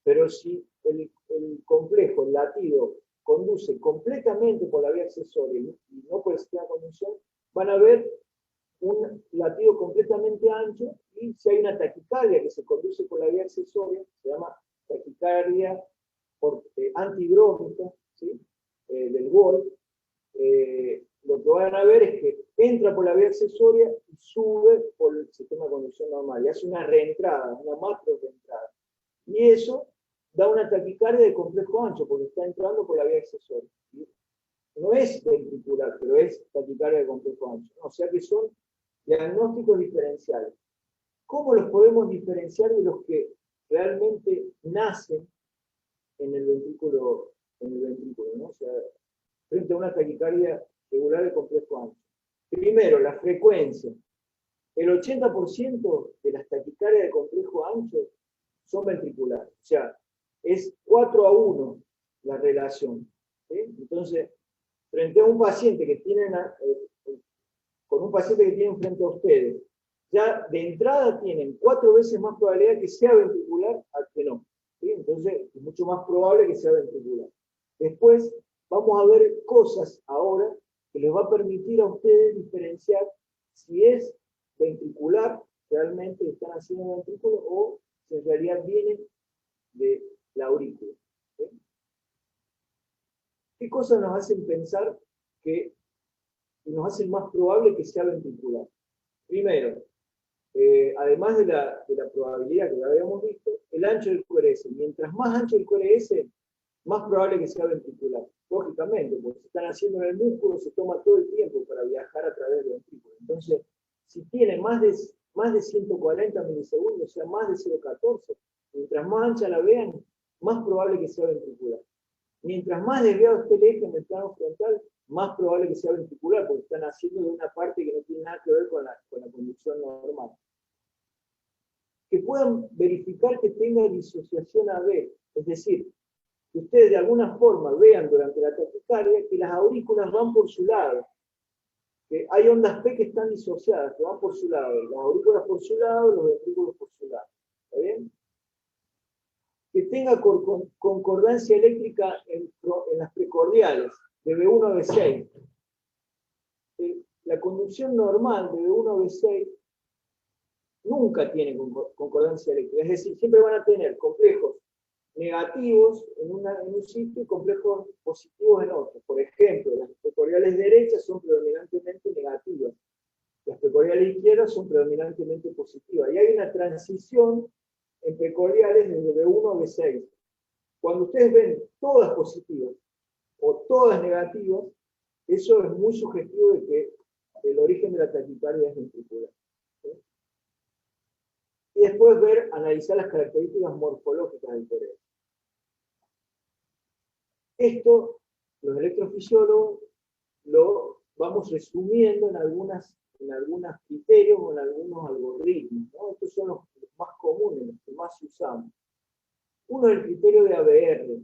Pero si el complejo, el latido, conduce completamente por la vía accesoria y no por el sistema de conducción, van a ver un latido completamente ancho, y si hay una taquicardia que se conduce por la vía accesoria, se llama taquicardia antidrómica, ¿sí? Del Wolf, lo que van a ver es que entra por la vía accesoria y sube por el sistema de conducción normal, y hace una reentrada, una macro reentrada. Y eso da una taquicardia de complejo ancho, porque está entrando por la vía accesoria. ¿Sí? No es ventricular, pero es taquicardia de complejo ancho. O sea que son diagnósticos diferenciales. ¿Cómo los podemos diferenciar de los que realmente nacen en el ventrículo, ¿no? O sea, frente a una taquicardia regular de complejo ancho? Primero, la frecuencia. El 80% de las taquicardias de complejo ancho son ventriculares. O sea, es 4-1 la relación. ¿Sí? Entonces, frente a un paciente que tienen, con un paciente que tienen frente a ustedes, ya de entrada tienen 4 veces más probabilidad que sea ventricular a que no. ¿Sí? Entonces, es mucho más probable que sea ventricular. Después, vamos a ver cosas ahora que les va a permitir a ustedes diferenciar si es ventricular, realmente están haciendo ventrículo, o si en realidad vienen de la aurícula. ¿Sí? ¿Qué cosas nos hacen pensar que nos hacen más probable que sea ventricular? Primero, además de la probabilidad que ya habíamos visto, el ancho del QRS. Mientras más ancho el QRS, más probable que sea ventricular. Lógicamente, porque se están haciendo en el músculo, se toma todo el tiempo para viajar a través del ventrículo. Entonces, si tiene más de 140 milisegundos, o sea, más de 0,14, mientras más ancha la vean, más probable que sea ventricular. Mientras más desviado esté el eje en el plano frontal, más probable que sea ventricular, porque están haciendo de una parte que no tiene nada que ver con la conducción normal. Que puedan verificar que tenga disociación AB, es decir, que ustedes de alguna forma vean durante la taquicardia que las aurículas van por su lado, que hay ondas P que están disociadas, que van por su lado, las aurículas por su lado, los ventrículos por su lado. ¿Está bien? Que tenga concordancia eléctrica en las precordiales, de B1 a B6. La conducción normal de B1 a B6 nunca tiene concordancia eléctrica, es decir, siempre van a tener complejos negativos en un sitio y complejos positivos en otro. Por ejemplo, las precordiales derechas son predominantemente negativas, las precordiales izquierdas son predominantemente positivas, y hay una transición en precordiales desde B1 a B6. Cuando ustedes ven todas positivas o todas negativas, eso es muy sugestivo de que el origen de la taquicardia es ventricular. ¿Sí? Y después analizar las características morfológicas del QRS. Esto, los electrofisiólogos, lo vamos resumiendo en algunos criterios o en algunos algoritmos, ¿no? Estos son los más comunes, los que más usamos. Uno es el criterio de ABR,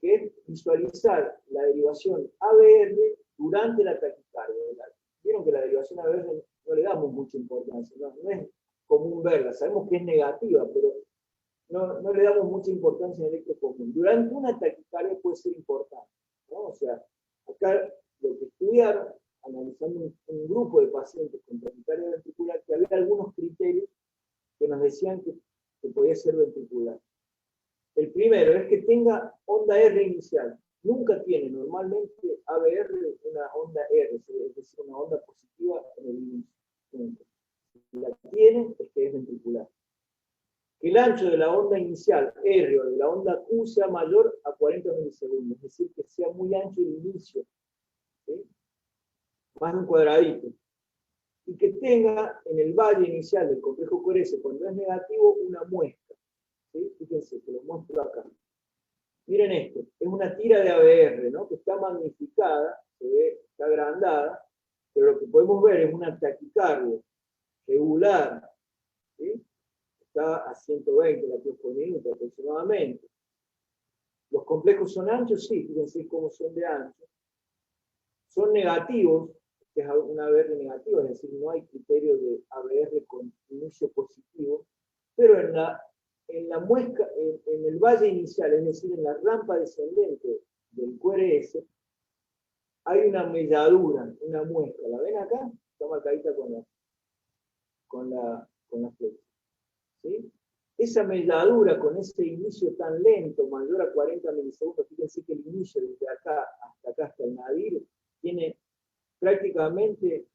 que es visualizar la derivación ABR durante la taquicardia. Vieron que la derivación ABR no le damos mucha importancia, no es común verla, sabemos que es negativa, pero no le damos mucha importancia en el electro común. Durante una taquicardia puede ser importante, ¿no? O sea, acá lo que estudiaron, analizando un grupo de pacientes con taquicardia ventricular, que había algunos criterios que nos decían que podía ser ventricular. El primero es que tenga onda R inicial. Nunca tiene normalmente ABR una onda R, es decir, una onda positiva en el inicio. Si la tiene, es que es ventricular. Que el ancho de la onda inicial, R, o de la onda Q, sea mayor a 40 milisegundos, es decir, que sea muy ancho el inicio, ¿sí? Más de un cuadradito. Y que tenga en el valle inicial del complejo QRS, cuando es negativo, una muesca. ¿Sí? Fíjense, que lo muestro acá. Miren esto, es una tira de ABR, ¿no? Que está magnificada, se ve, está agrandada, pero lo que podemos ver es una taquicardia regular, ¿sí? Está a 120 latidos por minuto aproximadamente. ¿Los complejos son anchos? Sí, fíjense cómo son de anchos. Son negativos, que es una ABR negativa, es decir, no hay criterio de ABR con inicio positivo, pero en la muesca, en el valle inicial, es decir, en la rampa descendente del QRS, hay una melladura, una muesca. ¿La ven acá? Está marcadita con la flecha. ¿Sí? Esa melladura con ese inicio tan lento, mayor a 40 milisegundos, fíjense que el inicio desde acá hasta el nadir tiene prácticamente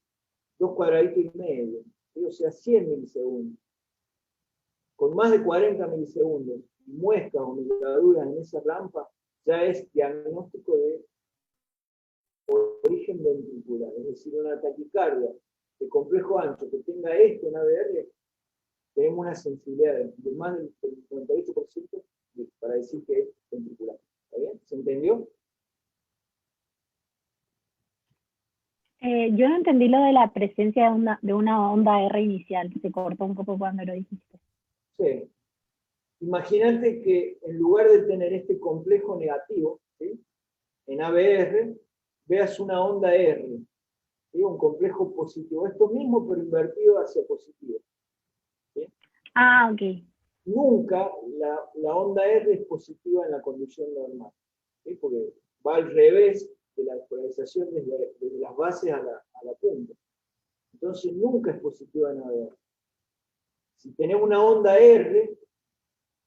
2 cuadraditos y medio, ¿sí? O sea, 100 milisegundos. Con más de 40 milisegundos y muescas o ligaduras en esa rampa, ya es diagnóstico de origen ventricular, es decir, una taquicardia de complejo ancho que tenga esto en ABR, tenemos una sensibilidad de más del 98% para decir que es ventricular. ¿Está bien? ¿Se entendió? Yo no entendí lo de la presencia de una onda R inicial, se cortó un poco cuando lo dijiste. Sí. Imagínate que en lugar de tener este complejo negativo, ¿sí?, en ABR, veas una onda R, ¿sí?, un complejo positivo. Esto mismo, pero invertido hacia positivo. ¿Sí? Ah, ok. Nunca la onda R es positiva en la conducción normal, ¿sí?, porque va al revés de la polarización desde las bases a la punta. Entonces nunca es positiva en ABR. Si tenemos una onda R,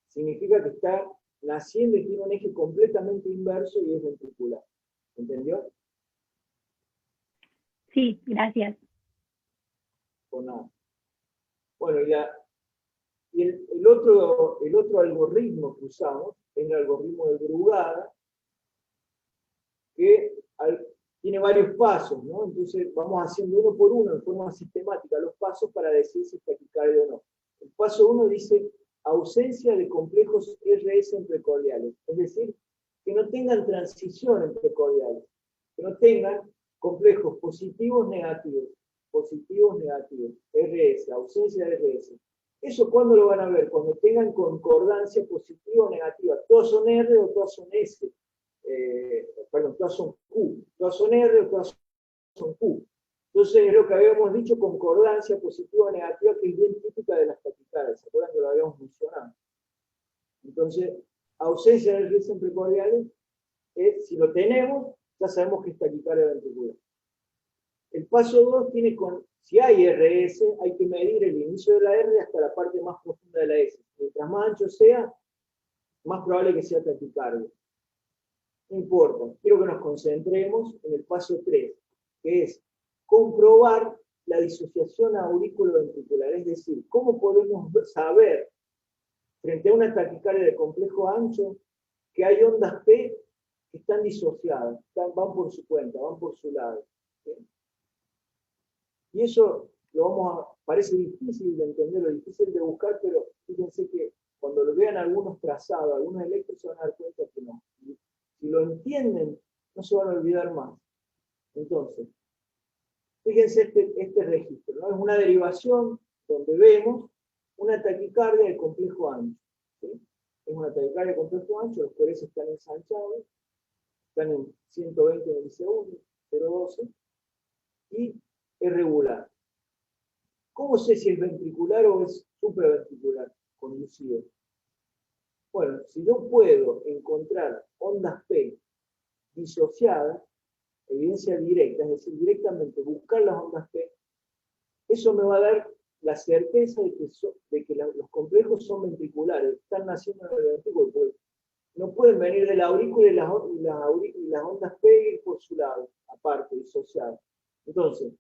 significa que está naciendo y tiene un eje completamente inverso y es ventricular. ¿Entendió? Sí, gracias. Por nada. Bueno, y el otro algoritmo que usamos es el algoritmo de Brugada, que tiene varios pasos, ¿no? Entonces vamos haciendo uno por uno, en forma sistemática, los pasos para decir si es taquicardia o no. El paso 1 dice ausencia de complejos RS precordiales, es decir, que no tengan transición entre cordiales, que no tengan complejos positivos, negativos, RS, ausencia de RS. ¿Eso cuándo lo van a ver? Cuando tengan concordancia positiva o negativa. Todos son R o todos son S. Perdón, todas son Q. Todas son R o todas son Q. Entonces es lo que habíamos dicho, concordancia positiva o negativa, que es bien típica de las taquicardias. ¿Se acuerdan que lo habíamos mencionado? Entonces, ausencia de RS precordiales, si lo tenemos, ya sabemos que es taquicardia ventricular. El paso 2 tiene si hay RS, hay que medir el inicio de la R hasta la parte más profunda de la S. Mientras más ancho sea, más probable que sea taquicardia. No importa, quiero que nos concentremos en el paso 3, que es comprobar la disociación aurículo-ventricular. Es decir, ¿cómo podemos saber, frente a una taquicardia de complejo ancho, que hay ondas P que están disociadas, van por su cuenta, van por su lado? ¿Sí? Y eso parece difícil de entender, difícil de buscar, pero fíjense que cuando lo vean algunos trazados, algunos electros, se van a dar cuenta que no. Si lo entienden, no se van a olvidar más. Entonces, fíjense este registro, ¿no? Es una derivación donde vemos una taquicardia de complejo ancho. ¿Sí? Es una taquicardia de complejo ancho, los QRS están ensanchados, están en 120 milisegundos, 0,12, y es regular. ¿Cómo sé si es ventricular o es supraventricular conducido? Bueno, si yo puedo encontrar ondas P disociadas, evidencia directa, es decir, directamente buscar las ondas P, eso me va a dar la certeza de que los complejos son ventriculares, están naciendo en el ventrículo, porque no pueden venir de la aurícula y las ondas P ir por su lado, aparte, disociadas. Entonces,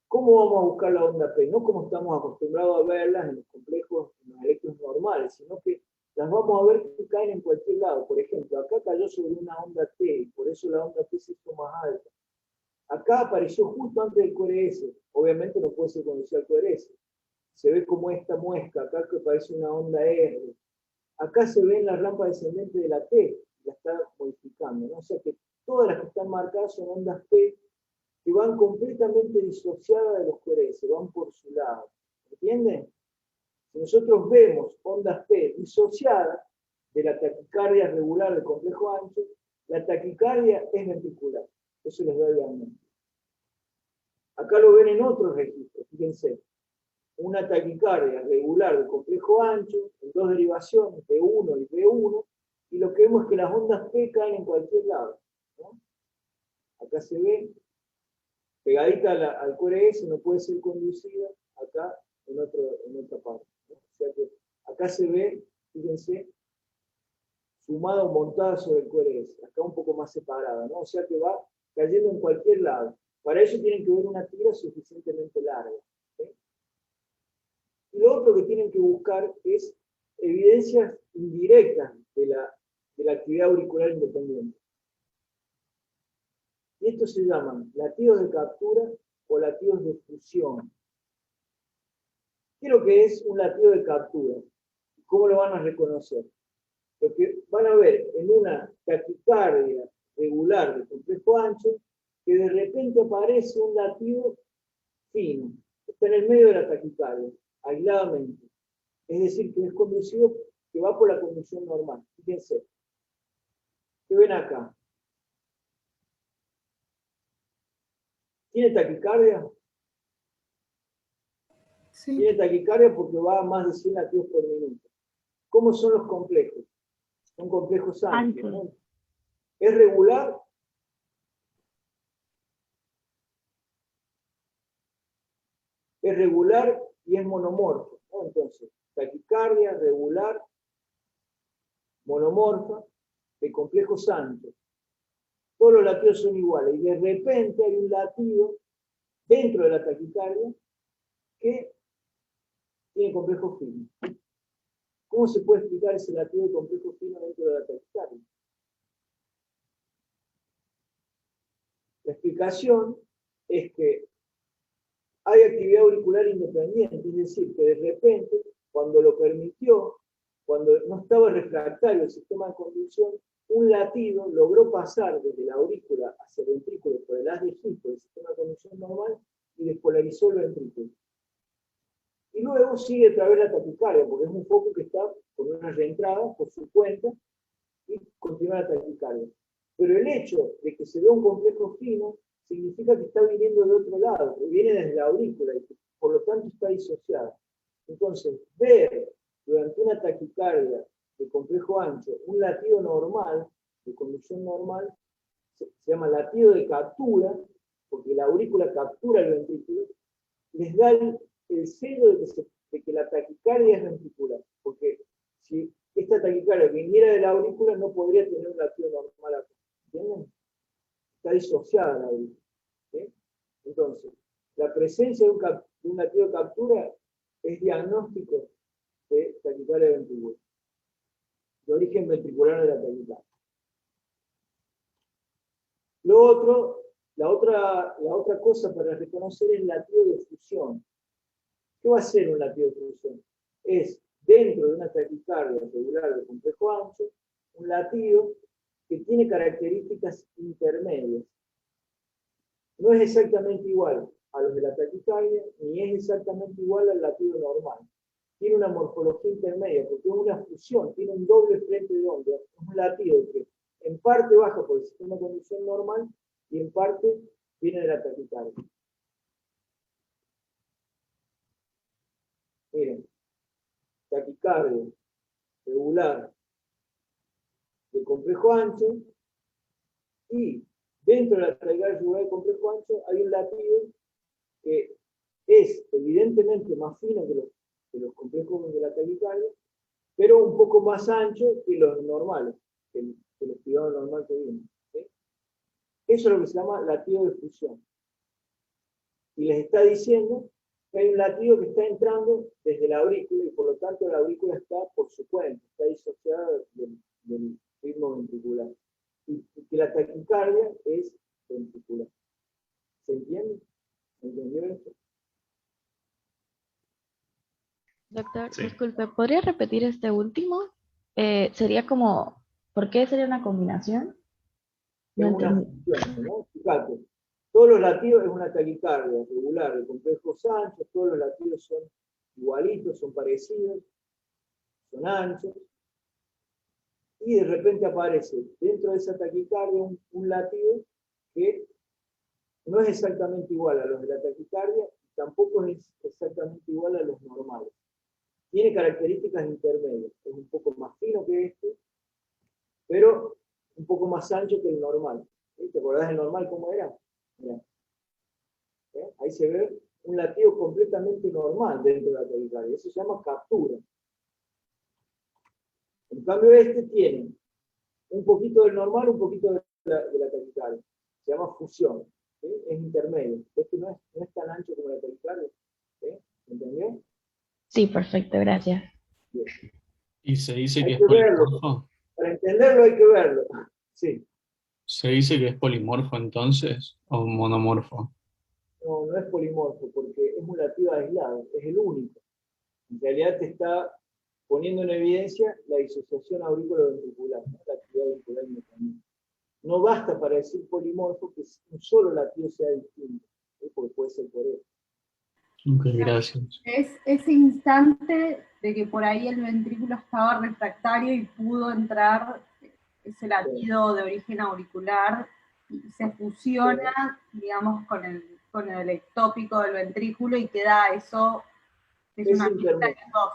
¿cómo vamos a buscar la onda P? No como estamos acostumbrados a verlas en los complejos, en los electros normales, sino que las vamos a ver que caen en cualquier lado. Por ejemplo, acá cayó sobre una onda T, y por eso la onda T se hizo más alta. Acá apareció justo antes del QRS. Obviamente no puede ser conducido al QRS. Se ve como esta muesca, acá que parece una onda R. Acá se ve en la rampa descendente de la T, la está modificando, ¿no? O sea que todas las que están marcadas son ondas P que van completamente disociadas de los QRS, van por su lado. ¿Entienden? Si nosotros vemos ondas P disociadas de la taquicardia regular del complejo ancho, la taquicardia es ventricular. Eso les da el diagnóstico. Acá lo ven en otros registros, fíjense. Una taquicardia regular del complejo ancho, en dos derivaciones, B1 y B1, y lo que vemos es que las ondas P caen en cualquier lado, ¿no? Acá se ve pegadita al QRS, no puede ser conducida acá en otra parte, ¿no? O sea que acá se ve, fíjense, sumada o montada sobre el QRS, acá un poco más separada, ¿no? O sea que va cayendo en cualquier lado. Para eso tienen que ver una tira suficientemente larga. ¿Sí? Y lo otro que tienen que buscar es evidencias indirectas de la actividad auricular independiente. Y estos se llaman latidos de captura o latidos de fusión. ¿Qué es lo que es un latido de captura? ¿Cómo lo van a reconocer? Lo que van a ver en una taquicardia regular de complejo ancho, que de repente aparece un latido fino, está en el medio de la taquicardia, aisladamente. Es decir, que es conducido, que va por la conducción normal. Fíjense. ¿Qué ven acá? ¿Tiene taquicardia? Sí. Tiene taquicardia porque va a más de 100 latidos por minuto. ¿Cómo son los complejos? Son complejos anchos, ¿no? ¿Es regular? Es regular y es monomorfo, ¿no? Entonces, taquicardia, regular, monomorfa, de complejos anchos. Todos los latidos son iguales y de repente hay un latido dentro de la taquicardia que tiene complejo fino. ¿Cómo se puede explicar ese latido de complejo fino dentro de la taquicardia? La explicación es que hay actividad auricular independiente, es decir, que de repente, cuando lo permitió, cuando no estaba refractario el sistema de conducción, un latido logró pasar desde la aurícula hacia el ventrículo por el haz de Hippo del sistema de conducción normal y despolarizó el ventrículo. Y luego sigue a través de la taquicardia, porque es un foco que está con una reentrada por su cuenta y continúa la taquicardia. Pero el hecho de que se vea un complejo fino significa que está viniendo de otro lado, que viene desde la aurícula y que por lo tanto está disociada. Entonces, ver durante una taquicardia de complejo ancho un latido normal, de conducción normal, se llama latido de captura, porque la aurícula captura el ventrículo, les da el sello de que la taquicardia es ventricular, porque si esta taquicardia viniera de la aurícula no podría tener un latido normal acá. ¿Entienden? Está disociada la aurícula. ¿Sí? Entonces, la presencia de un latido de captura es diagnóstico de taquicardia ventricular, de origen ventricular de la taquicardia. Lo otro, la otra cosa para reconocer es el latido de fusión. ¿Qué va a ser un latido de fusión? Es dentro de una taquicardia regular de complejo ancho, un latido que tiene características intermedias. No es exactamente igual a los de la taquicardia, ni es exactamente igual al latido normal. Tiene una morfología intermedia, porque es una fusión, tiene un doble frente de onda. Es un latido que en parte baja por el sistema de conducción normal y en parte viene de la taquicardia. Miren, taquicardia regular de complejo ancho y dentro de la taquicardia regular de complejo ancho hay un latido que es evidentemente más fino que los complejos de la taquicardia, pero un poco más ancho que los normales, que el espigado normal que viene. ¿Sí? Eso es lo que se llama latido de fusión. Y les está diciendo que hay un latido que está entrando desde la aurícula y por lo tanto la aurícula está por su cuenta, está disociada del ritmo ventricular. Y que la taquicardia es ventricular. ¿Se entiende? ¿Se entendió esto? Doctor, Sí. disculpe, ¿podría repetir este último? Sería como, ¿por qué sería una combinación? No Es una entendí. función, ¿no? Fíjate, todos los latidos es una taquicardia regular de complejos anchos, todos los latidos son igualitos, son parecidos, son anchos, y de repente aparece dentro de esa taquicardia un latido que no es exactamente igual a los de la taquicardia, tampoco es exactamente igual a los normales. Tiene características intermedias, es un poco más fino que este, pero un poco más ancho que el normal. ¿Te acordás del normal cómo era? Mirá. Ahí se ve un latido completamente normal dentro de la taquicardia. Eso se llama captura. En cambio este tiene un poquito del normal, un poquito de la taquicardia. se llama fusión, ¿sí? Es intermedio, es que no es tan ancho como la taquicardia, ¿sí? ¿Entendió? Sí, perfecto, gracias. Bien. Y se dice que Hay es que verlo, polimorfo. para entenderlo hay que verlo, sí. ¿Se dice que es polimorfo entonces o monomorfo? No, no es polimorfo, porque es un latido aislado, es el único. En realidad te está poniendo en evidencia la disociación auriculoventricular, ¿no? La actividad auricular mecánica. No basta para decir polimorfo que un solo latido sea distinto, ¿sí? Porque puede ser por eso. Ok, gracias. Es ese instante de que por ahí el ventrículo estaba refractario y pudo entrar ese latido de origen auricular y se fusiona, digamos, con el ectópico del ventrículo y queda eso, que es Es una mezcla de intermedio. los dos.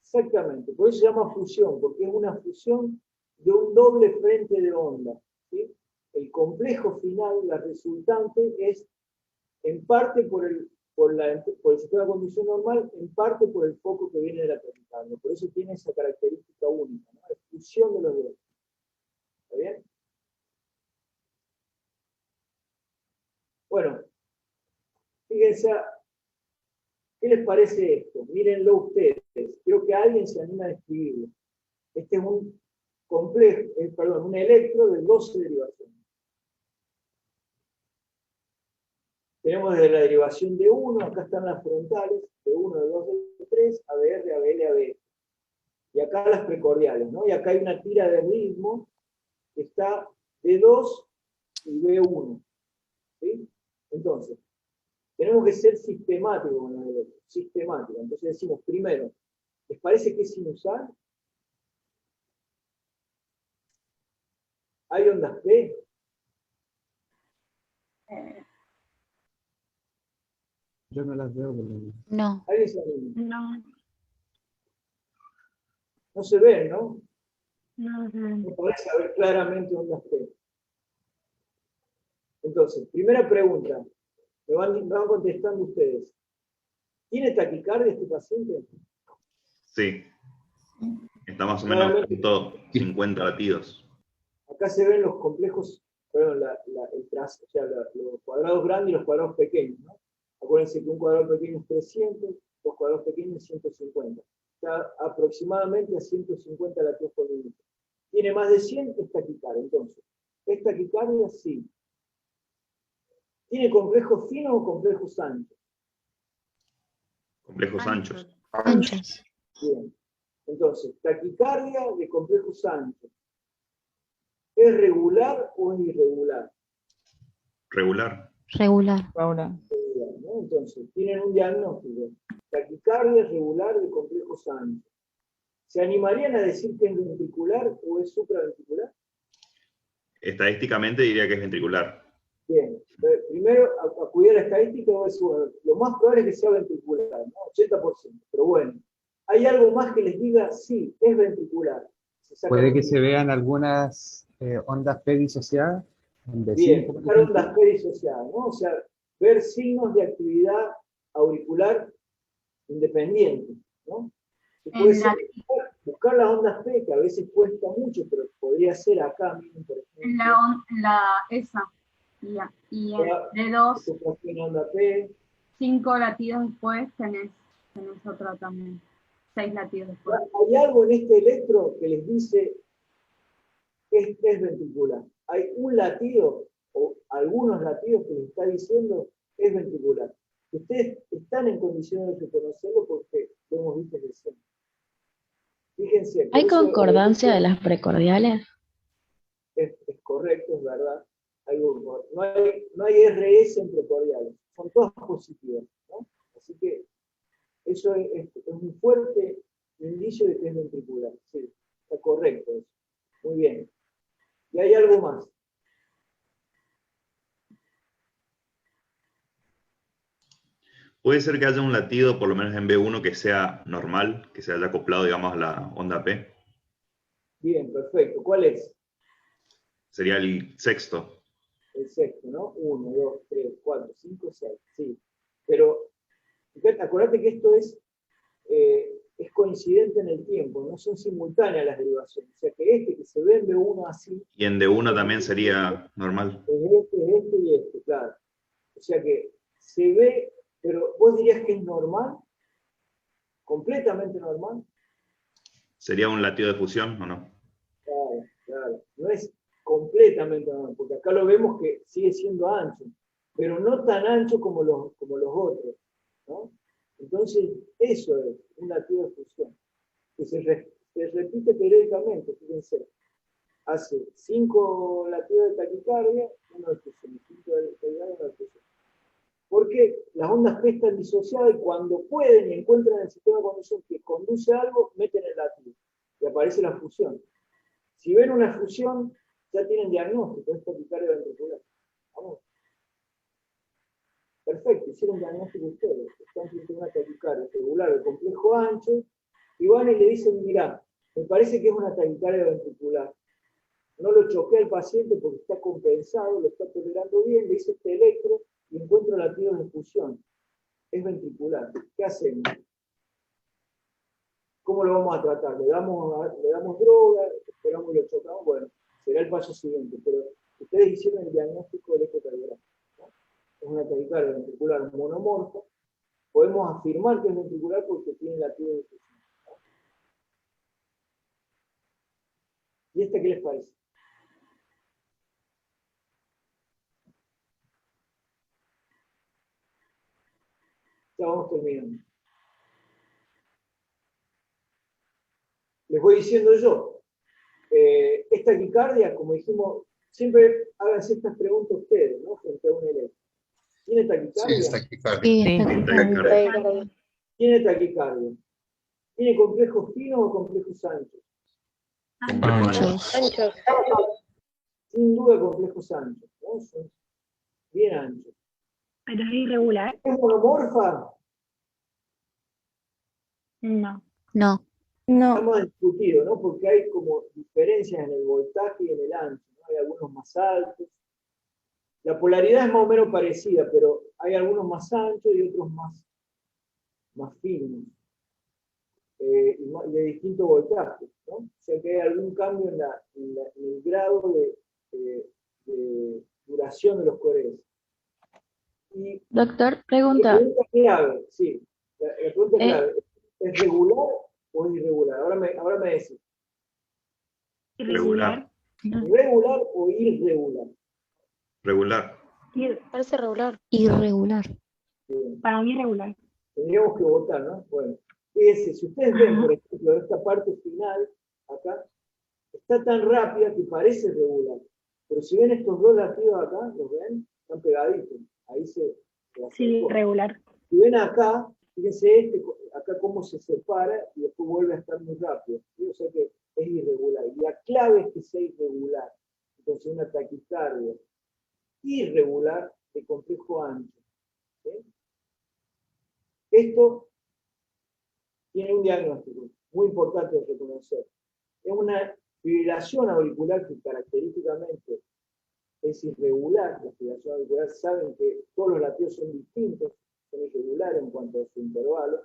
Exactamente, por eso se llama fusión, porque es una fusión de un doble frente de onda, ¿sí? El complejo final, la resultante, es en parte por el sistema de conducción normal, en parte por el foco que viene de la taquicardia. Por eso tiene esa característica única, ¿no? La fusión de los dos. ¿Está bien? Bueno, fíjense, ¿qué les parece esto? Mírenlo ustedes. Quiero que alguien se anime a describirlo. Este es un un electro de 12 derivaciones. Tenemos desde la derivación de 1, acá están las frontales, de 1, de 2, de 3, ABR, ABL, ABF. Y acá las precordiales, ¿no? Y acá hay una tira de ritmo que está D2 y B1. ¿Sí? Entonces, tenemos que ser sistemáticos con los electros, sistemáticos. Entonces decimos, primero, ¿les parece que es sinusal? ¿Hay ondas P? Yo no las veo. No. ¿Alguien se anima? No, No se ven, ¿no? no, No podés saber claramente ondas P. Entonces, primera pregunta, me van contestando ustedes. ¿Tiene taquicardia este paciente? Sí, está más o menos Claramente, 150 latidos. acá se ven los complejos, perdón, o sea, los cuadrados grandes y los cuadrados pequeños, ¿no? Acuérdense que un cuadrado pequeño es 300, dos cuadrados pequeños 150. Está aproximadamente a 150 latidos por minuto. Tiene más de 100, es taquicardia. Entonces, ¿es taquicardia? Sí. ¿Tiene complejos finos o complejos anchos? Complejos anchos. anchos. Bien. Entonces, taquicardia de complejos anchos. ¿Es regular o es irregular? Regular. Regular. Regular, ¿no? Entonces, tienen un diagnóstico. Taquicardia regular de complejos anchos. ¿Se animarían a decir que es ventricular o es supraventricular? Estadísticamente diría que es ventricular. Bien. Primero, acudir a la estadística, voy a decir, bueno, lo más probable es que sea ventricular, ¿no? 80%. Pero bueno, ¿hay algo más que les diga? Sí, es ventricular. Puede que se vean algunas ondas P disociadas. En Bien, B5, por buscar ejemplo. ondas P disociadas, ¿no? O sea, ver signos de actividad auricular independiente, ¿no? Que puede ser buscar las ondas P, que a veces cuesta mucho, pero podría ser acá, miren, por ejemplo. Esa. Y en Acá, D2, esto fue una onda P. 5 latidos después tenés otra también. 6 latidos después. Hay algo en este electro que les dice que es ventricular. Hay un latido, o algunos latidos que les está diciendo es ventricular. Ustedes están en condiciones de reconocerlo porque lo hemos visto recién. Fíjense. ¿Hay concordancia de las precordiales? Es correcto, es verdad. No hay RS en precordiales. Son todas positivas, ¿no? Así que eso es un fuerte indicio de que es ventricular. Sí, está correcto eso. Muy bien. Y hay algo más. Puede ser que haya un latido, por lo menos en B1, que sea normal, que se haya acoplado, digamos, a la onda P. Bien, perfecto. ¿Cuál es? Sería el sexto. El sexto, ¿no? 1, 2, 3, 4, 5, 6. Sí. Pero, fíjate, acordate que esto es coincidente en el tiempo, no son simultáneas las derivaciones. O sea que este que se ve en B1 así, Y en D1 también sería normal. es este y este, claro. O sea que se ve, pero vos dirías que es normal, completamente normal. ¿Sería un latido de fusión o no? Claro, claro. No es completamente normal, porque acá lo vemos que sigue siendo ancho, pero no tan ancho como los otros, ¿no? Entonces, eso es un latido de fusión, que se repite periódicamente, fíjense. Hace 5 latidos de taquicardia, uno de fusión, 5 de taquicardia, uno de fusión. Porque las ondas P están disociadas y cuando pueden y encuentran el sistema de conducción que conduce a algo, meten el latido y aparece la fusión. Si ven una fusión, ya tienen diagnóstico, es taquicardia ventricular. Vamos. Perfecto, hicieron diagnóstico ustedes. Están frente a una taquicardia regular de complejo ancho y van y le dicen, mirá, me parece que es una taquicardia ventricular. No lo choqué al paciente porque está compensado, lo está tolerando bien, le hice este electro y encuentro latidos de fusión. Es ventricular. ¿Qué hacemos? ¿Cómo lo vamos a tratar? ¿Le damos droga? ¿Esperamos y lo chocamos? Bueno, será el paso siguiente, pero ustedes hicieron el diagnóstico del ecocardiograma, ¿no? Es una taquicardia ventricular monomorfa. Podemos afirmar que es ventricular porque tiene latidos de fusión, ¿no? ¿Y esta qué les parece? Ya vamos terminando. Les voy diciendo yo. Esta taquicardia, como dijimos, siempre háganse estas preguntas ustedes, ¿no? Frente a un electro. ¿Tiene taquicardia? Sí, es taquicardia. Sí, Sí. taquicardia. ¿Tiene taquicardia? ¿Tiene complejos finos o complejos anchos? Anchos. Anchos. Sin duda complejos anchos, ¿no? Son bien anchos. ¿Pero es irregular? ¿Es monomorfa? No. No. No. Estamos discutido, ¿no? Porque hay como diferencias en el voltaje y en el ancho, ¿no? Hay algunos más altos. La polaridad es más o menos parecida, pero hay algunos más anchos y otros más finos. Y de distinto voltaje, ¿no? O sea que hay algún cambio en el grado de duración de los coherencias. Y Doctor, la pregunta. pregunta clave, sí, la pregunta clave, ¿es regular o es irregular? Ahora me decís, Irregular. ¿regular o irregular? Regular. Parece regular. Irregular. Bien. Para mí irregular. Tendríamos que votar, ¿no? Bueno, fíjense, si ustedes ven, por ejemplo, esta parte final, acá, está tan rápida que parece regular. Pero si ven estos dos latidos acá, ¿los ven? Están pegaditos. Ahí se Sí, acercó. irregular. Si ven acá, fíjense acá cómo se separa y después vuelve a estar muy rápido. ¿Sí? O sea que es irregular. Y la clave es que sea irregular. Entonces una taquicardia irregular de complejo ancho. ¿Sí? Esto tiene un diagnóstico muy importante de reconocer. Es una fibrilación auricular que característicamente es irregular. La fibrilación auricular saben que todos los latidos son distintos, son irregulares en cuanto a su intervalo,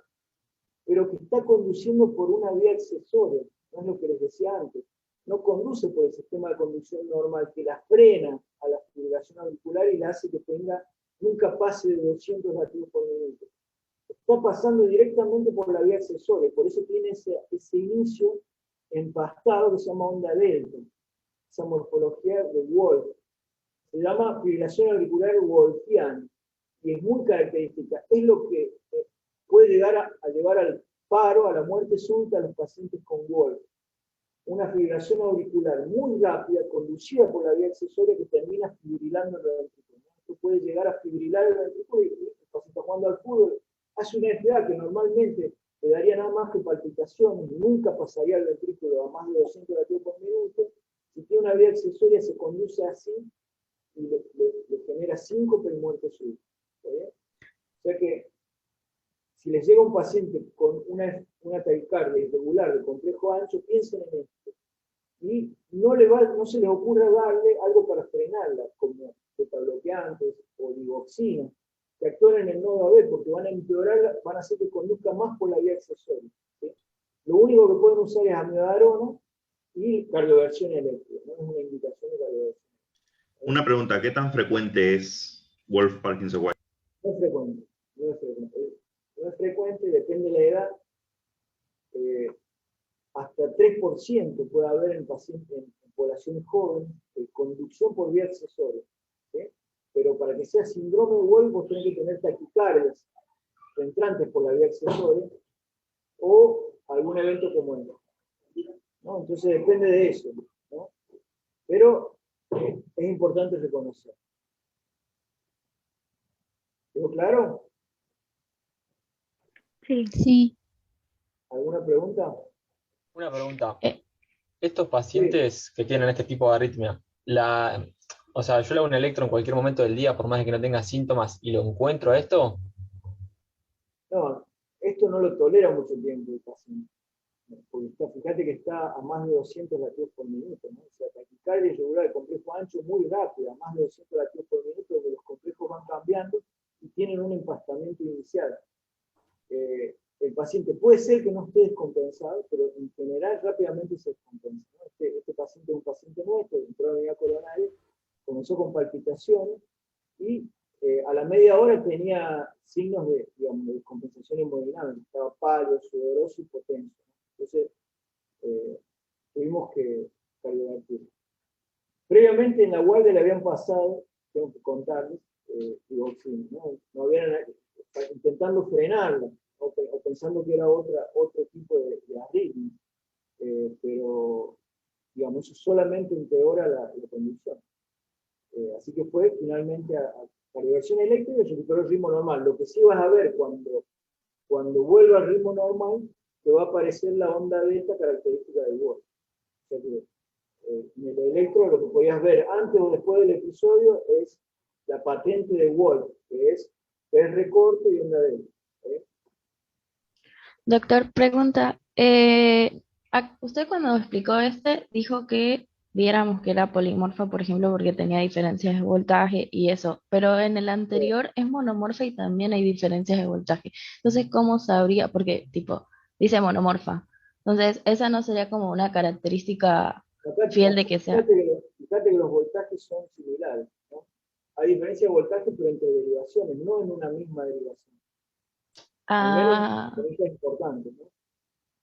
pero que está conduciendo por una vía accesoria, no es lo que les decía antes. No conduce por el sistema de conducción normal que la frena a la fibrilación auricular y la hace que nunca pase de 200 latidos por minuto. Está pasando directamente por la vía accesoria, por eso tiene ese inicio empastado que se llama onda delta, esa morfología de Wolf. Se llama fibrilación auricular wolfiana y es muy característica. Es lo que puede llegar a llevar al paro, a la muerte súbita a los pacientes con Wolf. Una fibrilación auricular muy rápida, conducida por la vía accesoria que termina fibrilando el ventrículo. Esto puede llegar a fibrilar el ventrículo y el paciente está jugando al fútbol, hace una FA que normalmente le daría nada más que palpitaciones, nunca pasaría el ventrículo a más de 200 latidos por minuto. Si tiene una vía accesoria se conduce así y le genera síncope y muerte súbita. O sea que si les llega un paciente con una taquicardia irregular de complejo ancho, piensen en esto. Y no se les ocurra darle algo para frenarla, como betabloqueantes o digoxina, que actúan en el nodo AB porque van a empeorar, van a hacer que conduzca más por la vía accesoria. ¿Sí? pueden usar es amiodarona y cardioversión eléctrica, ¿no? Es una indicación de cardioversión. Una pregunta, ¿qué tan frecuente es Wolff-Parkinson-White? No es frecuente, no es frecuente. No es frecuente, depende de la edad. Hasta 3% puede haber en pacientes, en poblaciones jóvenes, conducción por vía accesoria. ¿Sí? Pero para que sea síndrome de Wolff, vos tenés que tener taquicardias entrantes por la vía accesoria o algún evento como este, ¿no? Entonces depende de eso, ¿no? Pero es importante reconocer. ¿Quedó claro? Sí. Sí. ¿Alguna pregunta? Una pregunta. Estos pacientes que tienen este tipo de arritmia, o sea, yo le hago un electro en cualquier momento del día, por más de que no tenga síntomas, y lo encuentro a esto. No, esto no lo tolera mucho tiempo el paciente. Porque fíjate que está a más de 200 latidos por minuto, ¿no? O sea, taquicardia irregular de complejo ancho muy rápida, a más de 200 latidos por minuto, donde los complejos van cambiando y tienen un empastamiento inicial. El paciente puede ser que no esté descompensado, pero en general rápidamente se descompensa, ¿no? Este paciente es un paciente nuestro, entró a la unidad coronaria, comenzó con palpitaciones y a la media hora tenía signos de, digamos, de descompensación hemodinámica, estaba pálido, sudoroso y potenso. Entonces, tuvimos que cardiovertir. Previamente en la guardia le habían pasado, tengo que contarles, digoxina, ¿no? Habían, intentando frenarlo, o pensando que era otro tipo de arritmia, pero, digamos, eso solamente empeora la condición. Así que fue finalmente a cardioversión eléctrica y recuperó el ritmo normal. Lo que sí vas a ver cuando vuelva al ritmo normal, te va a aparecer la onda beta característica del Wolff. O sea que en el electro lo que podías ver antes o después del episodio es la patente de Wolff, que es PR corto y onda beta. Doctor, pregunta. Usted cuando explicó dijo que viéramos que era polimorfa, por ejemplo, porque tenía diferencias de voltaje y eso, pero en el anterior es monomorfa y también hay diferencias de voltaje. Entonces, ¿cómo sabría? Porque, tipo, dice monomorfa. Entonces, esa no sería como una característica fiel de que sea. Fíjate que los voltajes son similares, ¿no? Hay diferencia de voltaje, pero entre derivaciones, no en una misma derivación. Ah. Al menos, eso es importante, ¿no?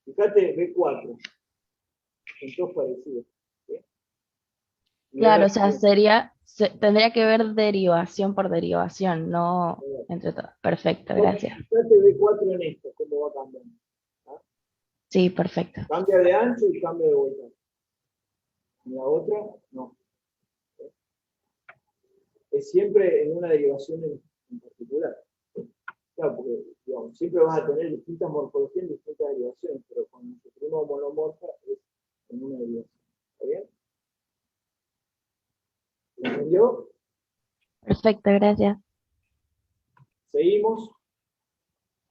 Fíjate B4, son todos parecidos. ¿Sí? Claro, o sea, tendría que ver derivación por derivación, no entre todos. Perfecto, gracias. Fíjate B4 en esto, cómo va cambiando. ¿Ah? Sí, perfecto. Cambia de ancho y cambia de voltaje. En la otra, no. Es siempre en una derivación en particular. Claro, porque digamos, siempre vas a tener distintas morfologías en distintas derivaciones, pero cuando nos referimos a monomorfa es en una derivación. ¿Está bien? ¿Lo entendió? Perfecto, gracias. Seguimos.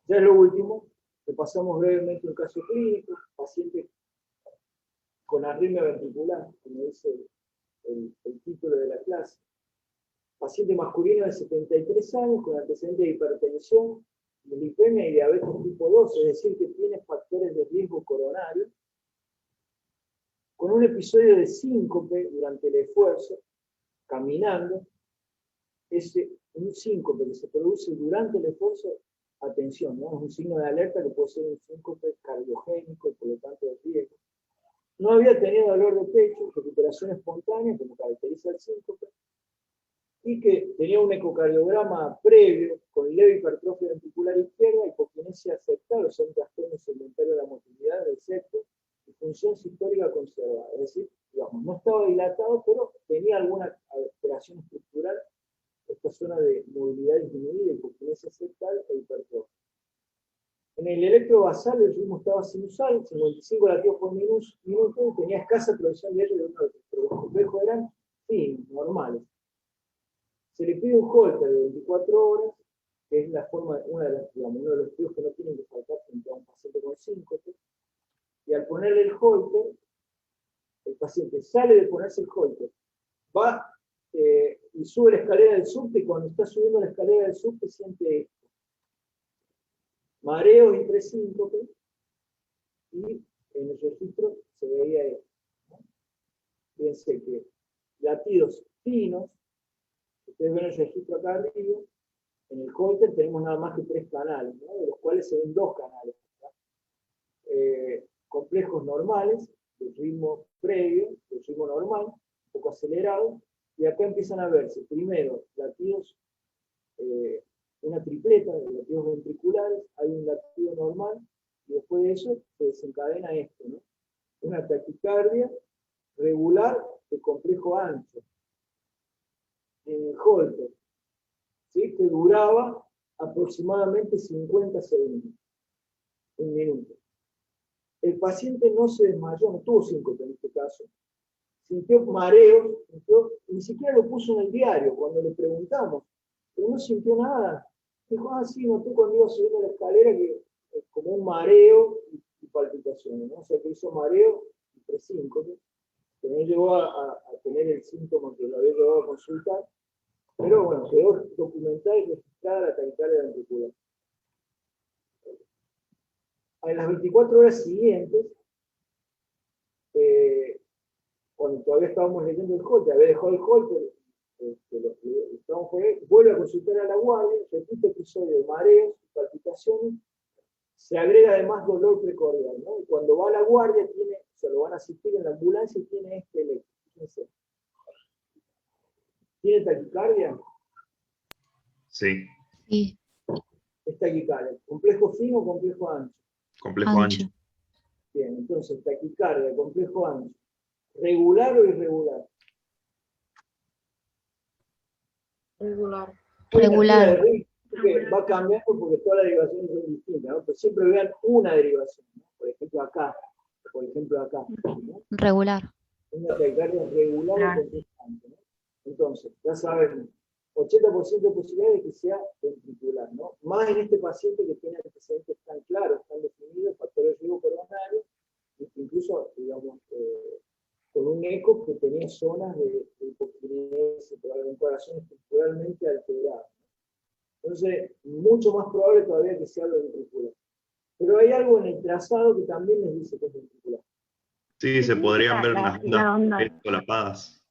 Ya es lo último. Repasamos brevemente el caso clínico. Paciente con arritmia ventricular, como dice el título de la clase. Paciente masculino de 73 años con antecedentes de hipertensión, lipemia y diabetes tipo 2, es decir, que tiene factores de riesgo coronario, con un episodio de síncope durante el esfuerzo, caminando. Un síncope que se produce durante el esfuerzo, atención, ¿no? Es un signo de alerta que puede ser un síncope cardiogénico y por lo tanto de riesgo. No había tenido dolor de pecho, recuperación espontánea, como caracteriza el síncope, y que tenía un ecocardiograma previo con leve hipertrofia ventricular izquierda, hipoquinesia aceptable, o sea, un trastorno segmentario de la motilidad del septo, y función sistólica conservada. Es decir, digamos, no estaba dilatado, pero tenía alguna alteración estructural, esta zona de movilidad disminuida, hipoquinesia aceptable e hipertrofia. En el electrobasal el ritmo estaba sinusal, 55 latidos por minuto, y tenía escasa producción de aire de 1 litro, pero los complejos eran, sí, normales. Se le pide un holter de 24 horas, que es la forma, uno de los estudios que no tienen que faltar frente a un paciente con síncope, y al ponerle el holter, el paciente sale de ponerse el holter, va y sube la escalera del subte, y cuando está subiendo la escalera del subte siente esto. Mareos y presíncope, y en el registro se veía esto, ¿no? Fíjense que latidos finos, ustedes ven el registro acá arriba, en el Holter tenemos nada más que 3 canales, ¿no? De los cuales se ven 2 canales. Complejos normales, del ritmo previo, del ritmo normal, un poco acelerado, y acá empiezan a verse primero latidos, una tripleta de latidos ventriculares, hay un latido normal, y después de eso se desencadena esto, ¿no? Una taquicardia regular de complejo ancho, en el Holter, ¿sí? Que duraba aproximadamente 50 segundos, un minuto. El paciente no se desmayó, no tuvo síncope en este caso, sintió mareos, ni siquiera lo puso en el diario cuando le preguntamos, pero no sintió nada. Dijo, sí, noté cuando iba subiendo la escalera que como un mareo y palpitaciones, ¿no? O sea que hizo mareo y presíncope, que no llegó a tener el síntoma que lo había llevado a consultar, pero bueno, quedó documentada y registrada la taquicardia ventricular. En las 24 horas siguientes, cuando todavía estábamos leyendo el Holter, había dejado el Holter, vuelve a consultar a la guardia, repite episodio de mareos, palpitaciones, se agrega además dolor precordial, ¿no? Y cuando va a la guardia, se lo van a asistir en la ambulancia y tiene este electro. Fíjense. ¿Tiene taquicardia? Sí. Sí. Es taquicardia. ¿Complejo fino o complejo ancho? Complejo ancho. Bien, entonces taquicardia, complejo ancho. ¿Regular o irregular? Regular. Regular. Que va cambiando porque todas las derivaciones son distintas, ¿no? Pero siempre vean una derivación, ¿no? Por ejemplo acá, ¿no? Regular. Una taquicardia regular o complejo ancho, ¿no? Entonces, ya saben, 80% de posibilidades de que sea ventricular, ¿no? Más en este paciente que tiene antecedentes tan claros, tan definidos, factores de riesgo coronario, incluso, digamos, con un eco que tenía zonas de hipoquinesia, un corazón estructuralmente alterado. Entonces, mucho más probable todavía que sea lo ventricular. Pero hay algo en el trazado que también les dice que es ventricular. Sí, se podrían ver unas ondas solapadas.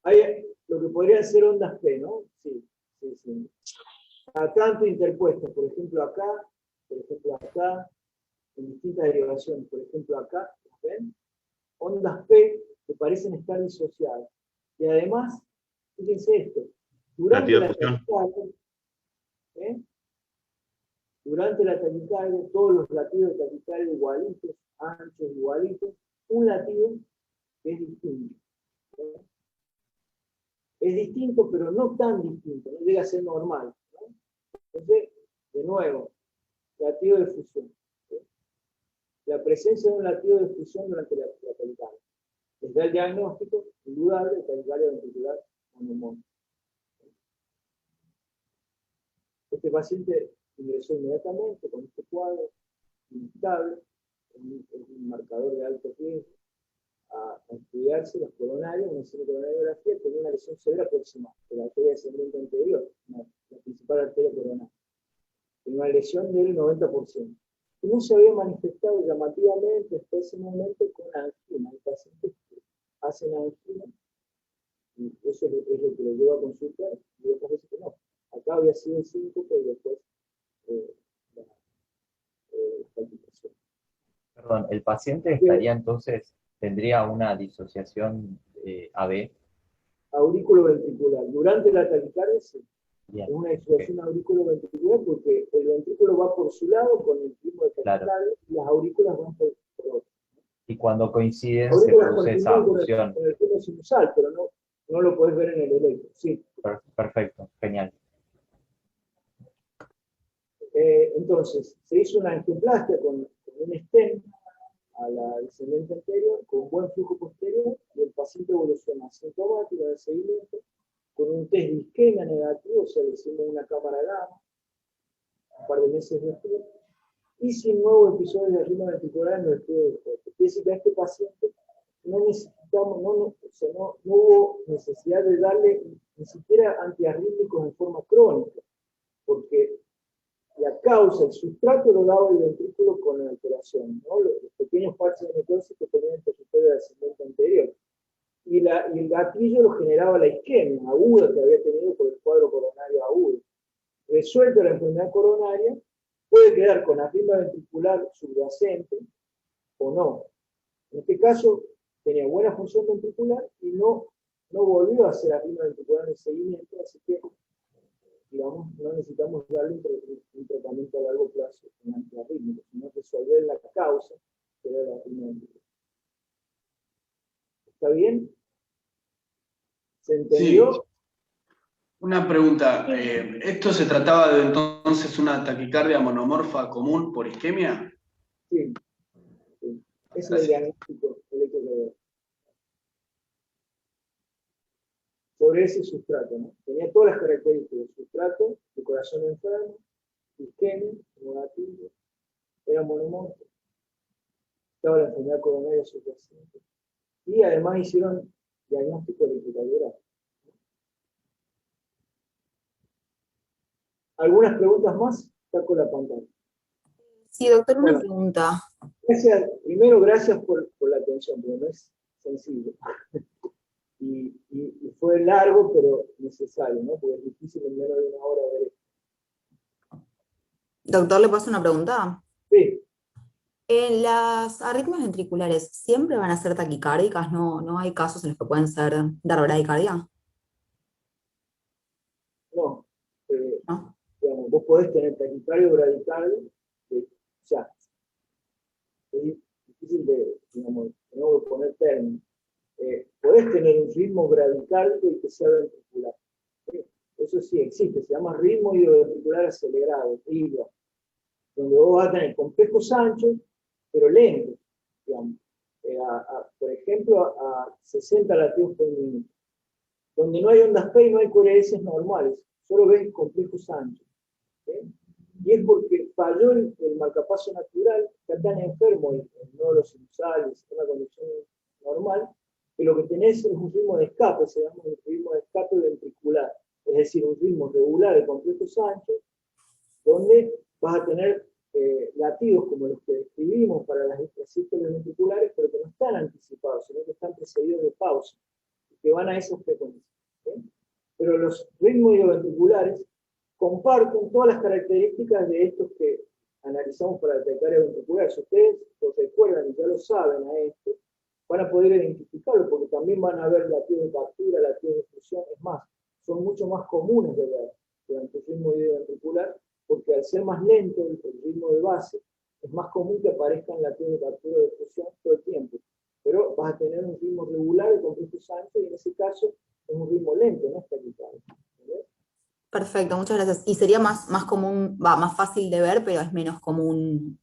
Hay lo que podrían ser ondas P, ¿no? Sí. A tanto interpuestas, por ejemplo acá, en distintas derivaciones, por ejemplo acá, ¿ven? Ondas P que parecen estar disociadas. Y además, fíjense esto, durante la taquicardia, todos los latidos de taquicardia igualitos, anchos igualitos, un latido que es distinto. Es distinto, pero no tan distinto, no llega a ser normal, ¿no? Entonces, de nuevo, latido de fusión. ¿Sí? La presencia de un latido de fusión durante la taquicardia. Les da el diagnóstico indudable de taquicardia ventricular monomónica. Este paciente ingresó inmediatamente con este cuadro inestable, es un marcador de alto riesgo, a estudiarse los coronarios, una coronariografía, tenía una lesión severa próxima de la arteria descendente anterior, la principal arteria coronaria. Tenía una lesión del 90%. Y no se había manifestado llamativamente hasta ese momento con angina. Hay pacientes que hacen angina, y eso es lo que lo lleva a consultar, y otras veces que no. Acá había sido el síncope y después la palpitación. Perdón, ¿el paciente estaría entonces, tendría una disociación AB? Aurículo-ventricular. Durante la taquicardia, sí. Bien. Es una disociación aurículo-ventricular porque el ventrículo va por su lado con el ritmo de taquicardia y las aurículas van por otro. Y cuando coinciden se produce esa fusión. Con el ritmo sinusal, pero no lo podés ver en el electro. Sí. Perfecto, genial. Entonces, se hizo una angioplastia con un stent a la descendente anterior, con buen flujo posterior, y el paciente evoluciona asintomático de seguimiento, con un test de isquemia negativo, o sea, le hicimos una cámara gamma, un par de meses después, y sin nuevos episodios de arritmia ventricular en los estudios de Holter. Quiere decir que a este paciente no hubo necesidad de darle ni siquiera antiarrítmicos en forma crónica, porque la causa, el sustrato lo daba el ventrículo con la alteración, ¿no? Los pequeños parches de necrosis que tenían el territorio ascendente anterior. Y el gatillo lo generaba la isquemia aguda que había tenido por el cuadro coronario agudo. Resuelta la enfermedad coronaria, puede quedar con arritmia ventricular subyacente o no. En este caso, tenía buena función ventricular y no volvió a hacer arritmia ventricular en el seguimiento, así que, digamos, no necesitamos darle un tratamiento a largo plazo con antiarrítmico, sino resolver la causa, que era la arritmia ventricular. ¿Está bien? ¿Se entendió? Sí. Una pregunta, ¿esto se trataba de entonces una taquicardia monomorfa común por isquemia? Sí. Ese es el diagnóstico electrocardiograma. Sobre ese sustrato, ¿no? Tenía todas las características del sustrato, de corazón enfermo, isquemia, negativo, era monomorfo, estaba la enfermedad coronaria subyacente. Y además hicieron diagnóstico electrocardiográfico. ¿Algunas preguntas más? Saco la pantalla. Sí, doctor, una Bueno, pregunta. Primero, gracias por la atención, porque no es sencillo. Y fue largo, pero necesario, ¿no? Porque es difícil en menos de una hora ver esto. Doctor, ¿le paso una pregunta? Sí. En las arritmias ventriculares, ¿siempre van a ser taquicárdicas? ¿No hay casos en los que pueden ser dar bradicardia? No. ¿No? Digamos, vos podés tener taquicardia o bradicardia, o sea, es difícil de, digamos, no poner términos. Podés tener un ritmo bradicárdico y que sea ventricular. ¿Sí? Eso sí existe, se llama ritmo idioventricular acelerado, RIVA, donde vos vas a tener complejos anchos, pero lentos, digamos, por ejemplo, a 60 latidos por minuto, donde no hay ondas P y no hay QRS normales, solo ves complejos anchos. ¿Sí? Y es porque falló el marcapaso natural, está tan enfermo el nódulo sinusal, el sistema de conducción normal, que lo que tenés es un ritmo de escape, se llama un ritmo de escape ventricular, es decir, un ritmo regular de complejos anchos, donde vas a tener latidos como los que describimos para las extrasístoles ventriculares, pero que no están anticipados, sino que están precedidos de pausa, que van a esas frecuencias. ¿Sí? Pero los ritmos idioventriculares comparten todas las características de estos que analizamos para la taquicardia ventricular. Si ustedes lo recuerdan y ya lo saben a esto, van a poder identificarlo, porque también van a ver latidos de captura, latidos de fusión. Es más, son mucho más comunes de ver durante el ritmo idioventricular, porque al ser más lento el ritmo de base, es más común que aparezcan latidos de captura o de fusión todo el tiempo. Pero vas a tener un ritmo regular de complejos anchos, y en ese caso es un ritmo lento, no es taquicardia. Perfecto, muchas gracias. Y sería más común, más fácil de ver, pero es menos común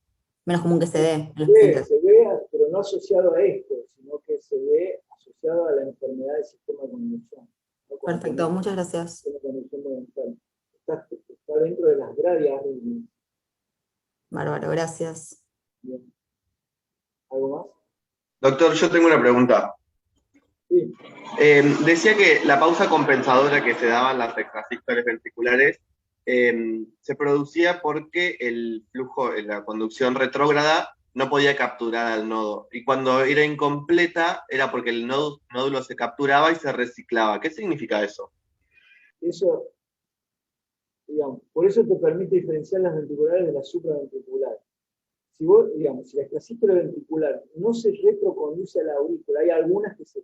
que se dé en los pacientes. Se ve, pero no asociado a esto, sino que se ve asociado a la enfermedad del sistema de conducción. ¿No? Perfecto, muchas gracias. Sistema de conducción muy enfermo. Está dentro de las gradias. Bárbaro, gracias. Bien. ¿Algo más? Doctor, yo tengo una pregunta. Sí. Decía que la pausa compensadora que se daba en las extrasístoles ventriculares se producía porque el flujo, la conducción retrógrada, no podía capturar al nodo. Y cuando era incompleta, era porque el nódulo se capturaba y se reciclaba. ¿Qué significa eso? Eso, digamos, por eso te permite diferenciar las ventriculares de las supraventriculares. Si vos, digamos, si la extrasístole ventricular no se retroconduce a la aurícula, hay algunas que se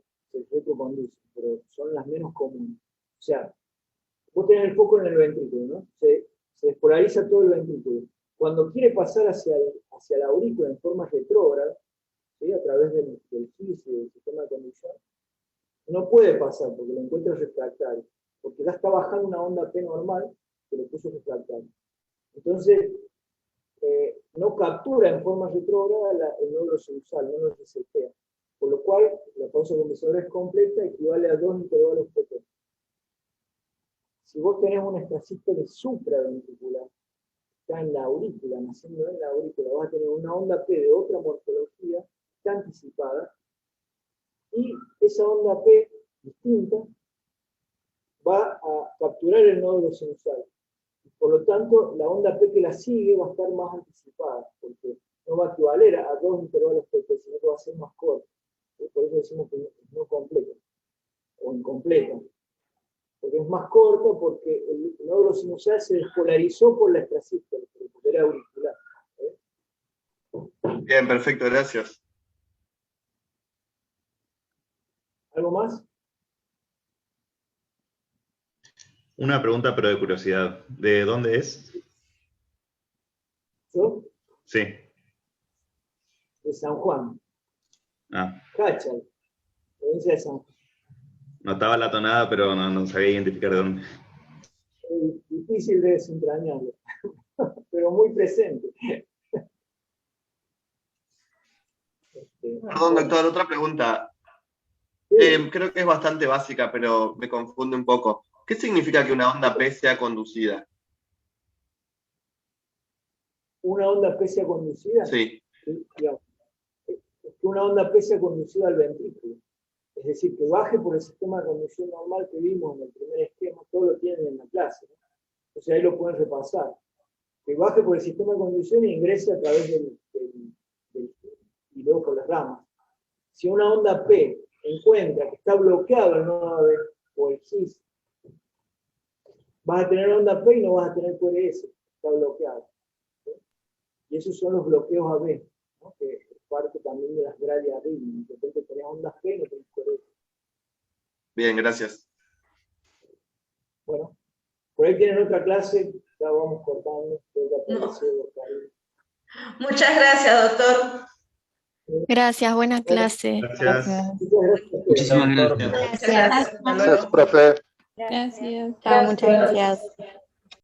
retroconducen, pero son las menos comunes. O sea, vos tenés el foco en el ventrículo, ¿no? Se despolariza todo el ventrículo. Cuando quiere pasar hacia la aurícula en forma retrógrada, ¿sí? A través del GIS y del sistema de conducción, no puede pasar porque lo encuentra refractario, porque ya está bajando una onda P normal que lo puso refractario. Entonces, no captura en forma retrógrada el nódulo sinusal, no lo resetea. Por lo cual, la pausa compensadora es completa, equivale a 2 intervalos PT. Si vos tenés una extrasístole supraventricular, está en la aurícula, naciendo en la aurícula, vas a tener una onda P de otra morfología, está anticipada, y esa onda P distinta va a capturar el nódulo sinusal. Por lo tanto, la onda P que la sigue va a estar más anticipada, porque no va a equivaler a 2 intervalos PP, sino que va a ser más corto. Por eso decimos que no completa, o incompleta. Porque es más corta, porque el nódulo sinusal se despolarizó por la extrasístole, porque era auricular. Bien, perfecto, gracias. ¿Algo más? Una pregunta, pero de curiosidad. ¿De dónde es? ¿Yo? Sí. De San Juan. Ah, Cachal, provincia de San Juan. notaba la tonada, pero no sabía identificar de dónde. Es difícil de desentrañarlo, pero muy presente. Perdón, doctor, otra pregunta. Creo que es bastante básica, pero me confunde un poco. ¿Qué significa que una onda P sea conducida? ¿Una onda P sea conducida? Sí. Digamos, es que una onda P sea conducida al ventrículo. Es decir, que baje por el sistema de conducción normal que vimos en el primer esquema, todo lo tienen en la clase, ¿no? O sea, ahí lo pueden repasar. Que baje por el sistema de conducción e ingrese a través y luego por las ramas. Si una onda P encuentra que está bloqueado el nodo AB o el GIS, vas a tener onda P y no vas a tener QRS, está bloqueado. ¿Sí? Y esos son los bloqueos AB, ¿no? Que es parte también de las gradias rítmicas. De repente tenés ondas P y no tenés QRS. Bien, gracias. Bueno, por ahí tienen otra clase, ya vamos cortando. Muchas gracias, doctor. Gracias, buena clase. Gracias. Muchísimas gracias. Gracias. Gracias, profe. Gracias. Chao, muchas gracias.